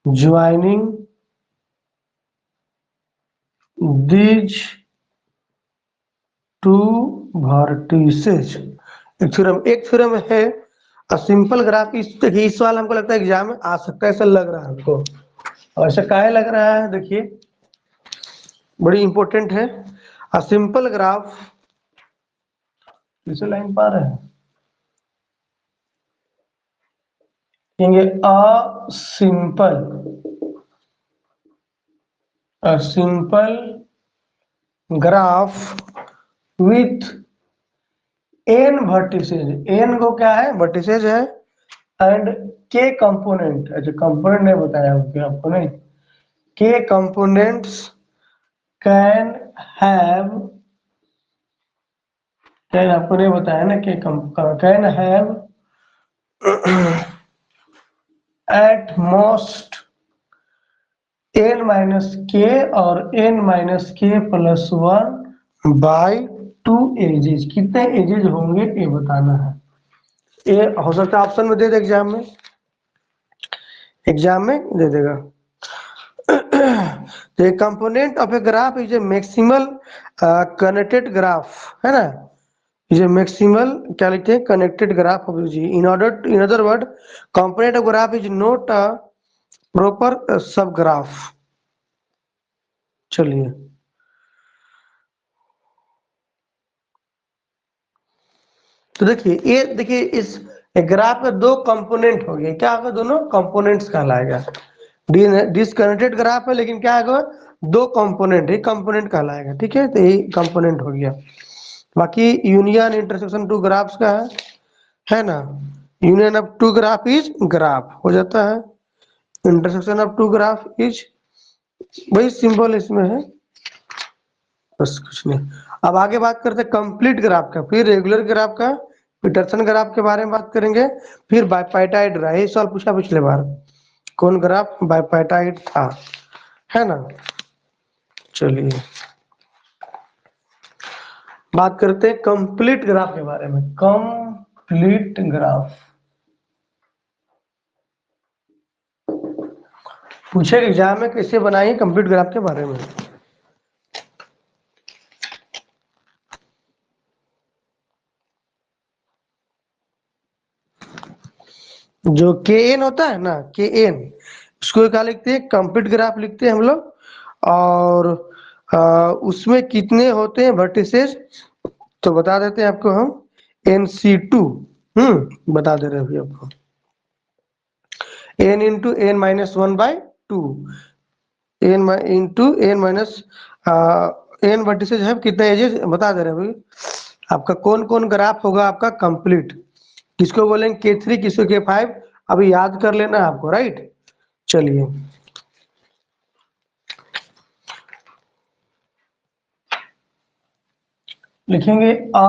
joining these two vertices. एक थ्योरम है सिंपल ग्राफ। इस सवाल हमको लगता है एग्जाम में आ सकता है, ऐसा लग रहा है हमको। और ऐसा काहे लग रहा है, देखिए बड़ी इंपॉर्टेंट है। सिंपल ग्राफ, इसे लाइन पा रहे हैं, कहेंगे अ simple graph with n vertices. n को क्या है, वर्टिसेज है, एंड k कंपोनेंट। अच्छा कंपोनेंट नहीं बताया आपको, नहीं। k components can have, can आपको नहीं बताया ना, can have at most n minus के और n माइनस के प्लस 1 बाई 2 एजेज। कितने एजेज होंगे ये बताना है। ये हो सकता है ऑप्शन में दे दे, एग्जाम में दे देगा। तो component of a graph is a maximal connected graph, है ना। इज ए मैक्सिमल, क्या लिखते हैं, connected graph of G. In other word, component of graph is not a proper sub graph. चलिए, तो देखिए इस ग्राफ में दो कंपोनेंट हो गए, क्या होगा, दोनों कंपोनेंट्स कहलाएगा। डिसकनेक्टेड ग्राफ है लेकिन क्या होगा, दो कंपोनेंट है, कंपोनेंट कहलाएगा, ठीक है। तो ये कंपोनेंट हो गया। बाकी यूनियन इंटरसेक्शन टू ग्राफ्स का है ना। Union of two graph is graph हो जाता है, intersection of two graph is, वही सिंबल इसमें है, बस कुछ नहीं। अब आगे बात करते हैं कंप्लीट ग्राफ का, फिर रेगुलर ग्राफ का, पीटरसन ग्राफ के बारे में बात करेंगे, फिर बाइपाइटाइड रहा। ये सवाल पूछा पिछले बार, कौन ग्राफ बाइपाइटाइड था, है ना। चलिए बात करते हैं कंप्लीट ग्राफ के बारे में। कंप्लीट ग्राफ पूछे एग्जाम में, कैसे बनाइए कंप्लीट ग्राफ के बारे में। जो के एन होता है ना, के एन, उसको क्या लिखते हैं, कंप्लीट ग्राफ लिखते हैं हम लोग। और उसमें कितने होते हैं वर्टिसेस, तो बता देते हैं आपको हम, NC2। बता दे रहे हैं अभी आपको, n into N minus 1/2, n into N minus n vertices है, कितने एजेस बता दे रहे हैं अभी आपका। कौन कौन ग्राफ होगा आपका कंप्लीट, किसको बोलेंगे K3, किसको K5, अभी याद कर लेना है आपको, राइट। चलिए लिखेंगे a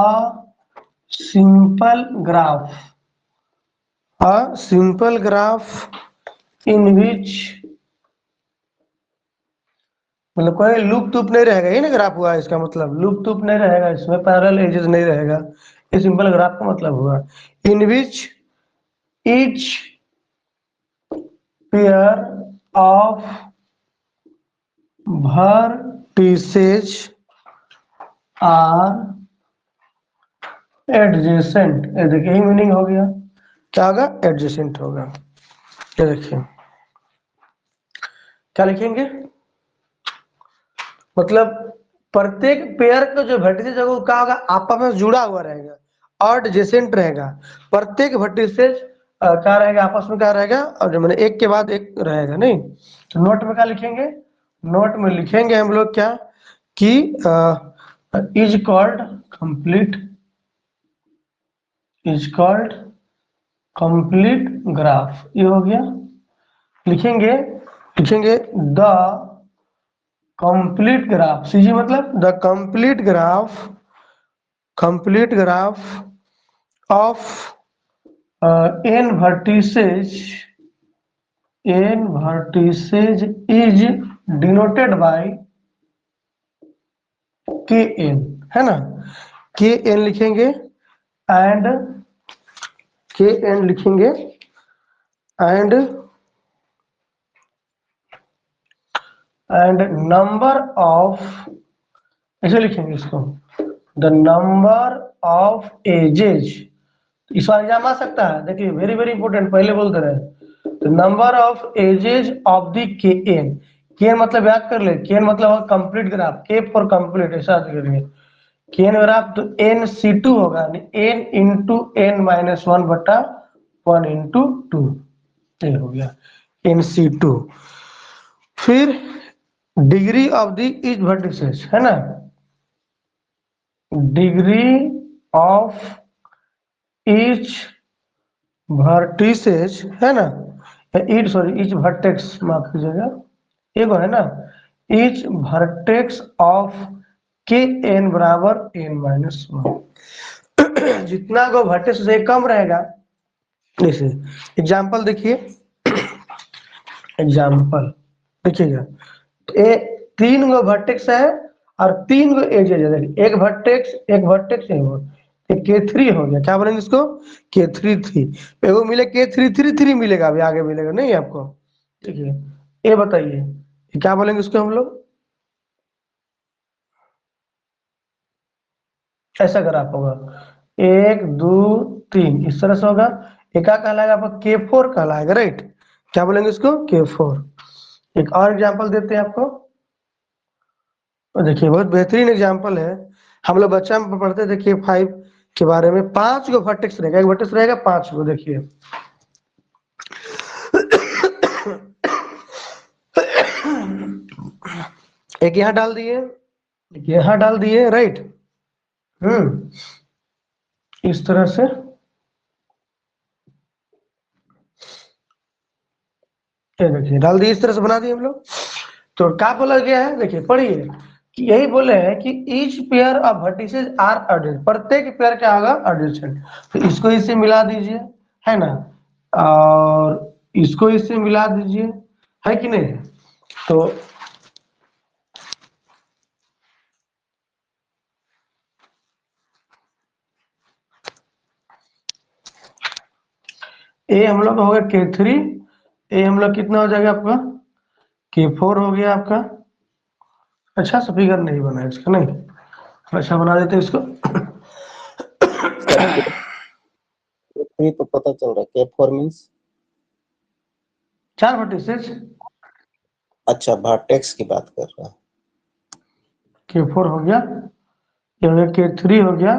simple graph, a simple graph in which, मतलब कोई लूप टूप नहीं रहेगा, ये ना ग्राफ हुआ इसका मतलब, लूप टूप नहीं रहेगा इसमें, पैरेलल एजेस नहीं रहेगा, ये सिंपल ग्राफ का मतलब हुआ। In which each pair of vertices are adjacent. ये देखिए, यही मीनिंग हो गया, क्या होगा, एडजेसेंट होगा। ये देखिए क्या लिखेंगे, मतलब प्रत्येक पेयर का जो वर्टिसेस होगा वो क्या होगा, आपस में जुड़ा हुआ रहेगा और एडजेसेंट रहेगा। प्रत्येक वर्टिसेस क्या रहेगा, आपस में क्या रहेगा, और जो मैंने एक के बाद एक रहेगा, नहीं। तो नोट में क्या लिखेंगे, नोट में लिखेंगे हम लोग क्या, कि is called complete, is called complete graph. ये हो गया। लिखेंगे लिखेंगे द कंप्लीट ग्राफ, सीजी मतलब the complete graph of n vertices is denoted by kn, है ना। kn लिखेंगे, एंड kn लिखेंगे, एंड एंड नंबर ऑफ, ऐसे लिखेंगे इसको, द नंबर ऑफ एजेज। इस बार एग्जाम आ सकता है, देखिए वेरी वेरी इंपॉर्टेंट, पहले बोल दे रहे हैं। The number of edges of the K N, K मतलब याद कर ले, के मतलब complete graph, K for complete, ऐसा करिए के एन ग्राफ, तो एन सी टू होगा, N into N minus one बटा वन इंटू टू, ये हो गया एन सी टू। फिर degree of the each vertices है ना, डिग्री ऑफ ईच वर्टिसेस है ना, ईच सॉरी ईच वर्टेक्स, माफ कीजिएगा, एगो है ना, ईच वर्टेक्स ऑफ के एन बराबर एन माइनस वन। जितना गो वर्टेक्स से कम रहेगा, जैसे एग्जाम्पल देखिए, एग्जाम्पल देखिएगा, ए तीन गो वर्टेक्स है और तीन गो एजेज है, देखिए एक वर्टेक्स एक वर्टेक्स के थ्री हो गया, क्या बोलेंगे इसको, के थ्री थ्री, एगो मिले के थ्री थ्री थ्री मिलेगा, अभी आगे मिलेगा नहीं आपको, देखिए ये बताइए ये क्या बोलेंगे इसको हम लोग, ऐसा ग्राफ होगा, एक दो तीन इस तरह से होगा, एक क्या कहलाएगा आपका, के फोर कहलाएगा, राइट, क्या बोलेंगे इसको, के फोर। एक और एग्जाम्पल देते हैं आपको, देखिए बहुत बेहतरीन एग्जाम्पल है, हम लोग बच्चा में पढ़ते थे के फाइव के बारे में, पांच गो वर्टेक्स रहेगा, एक वर्टेक्स रहेगा पांच गो, देखिए एक यहाँ डाल दिए, एक यहाँ डाल दिए, राइट, इस तरह से ये देखिए डाल दिए, इस तरह से बना दिए हम लोग। तो क्या बोला गया है, देखिए पढ़िए, कि यही बोले हैं कि each pair of vertices are adjacent, प्रत्येक पेयर क्या होगा, एडजेसेंट, तो इसको इससे मिला दीजिए, है ना, और इसको इससे मिला दीजिए, है कि नहीं, तो ए हम लोग का हो गया के थ्री, ए हम लोग कितना हो जाएगा आपका, के फोर हो गया आपका, अच्छा सा फिगर नहीं बना है इसका, नहीं अच्छा बना देते हैं इसको। ये तो पता चल रहा है, के फोर मीन्स, चार वर्टिसेस, अच्छा वर्टेक्स की बात कर रहा है। के फोर हो गया, ये हो गया के थ्री हो गया,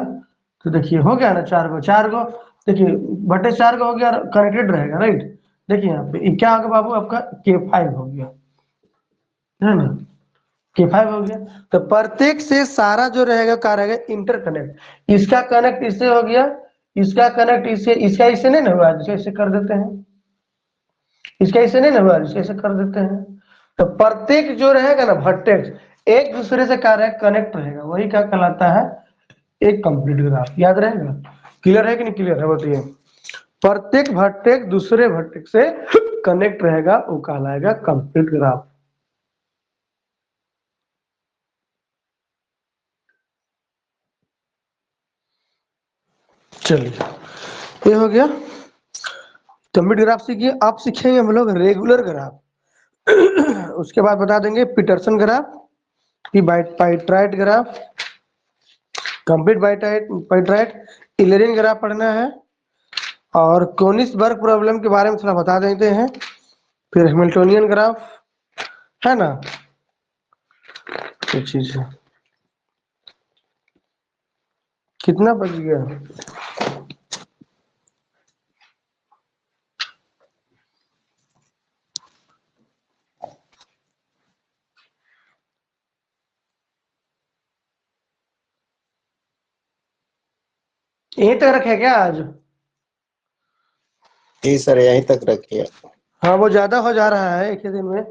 तो देखिए हो गया ना चार गो, चार गो देखिए बटे चार गो हो गया, कनेक्टेड रहेगा, राइट, देखिए यहाँ पे ये क्या होगा बाबू, आपका के फाइव हो गया, है ना, के फाइव हो गया, तो प्रत्येक से सारा जो रहेगा क्या रहेगा, इंटरकनेक्ट, इसका कनेक्ट इससे हो गया, इसका कनेक्ट इससे, इसका इससे नहीं ना हुआ, जिसे इसे कर देते हैं, इसका इससे नहीं ना हुआ, जिसे इसे कर देते हैं, तो प्रत्येक जो रहेगा ना वर्टेक्स एक दूसरे से क्या रहेगा, कनेक्ट रहेगा, वही क्या कहलाता है, एक कंप्लीट ग्राफ, याद रहेगा, क्लियर है कि नहीं क्लियर है, बताइए, प्रत्येक वर्टेक्स दूसरे वर्टेक्स से कनेक्ट रहेगा, वो कहलाएगा कंप्लीट ग्राफ। चलिए ये हो गया कंप्लीट ग्राफ सीखिए, आप सीखेंगे हम लोग रेगुलर ग्राफ। उसके बाद बता देंगे Petersen graph, bipartite graph, complete bipartite, Eulerian graph पढ़ना है, और कोनिसबर्ग प्रॉब्लम के बारे में थोड़ा बता देते हैं, फिर हैमिल्टोनियन ग्राफ, है ना, ये चीज है। कितना बज गया, यहीं तक रखे क्या आज, जी सर यहीं तक रखिए। हाँ वो ज्यादा हो जा रहा है एक ही दिन में।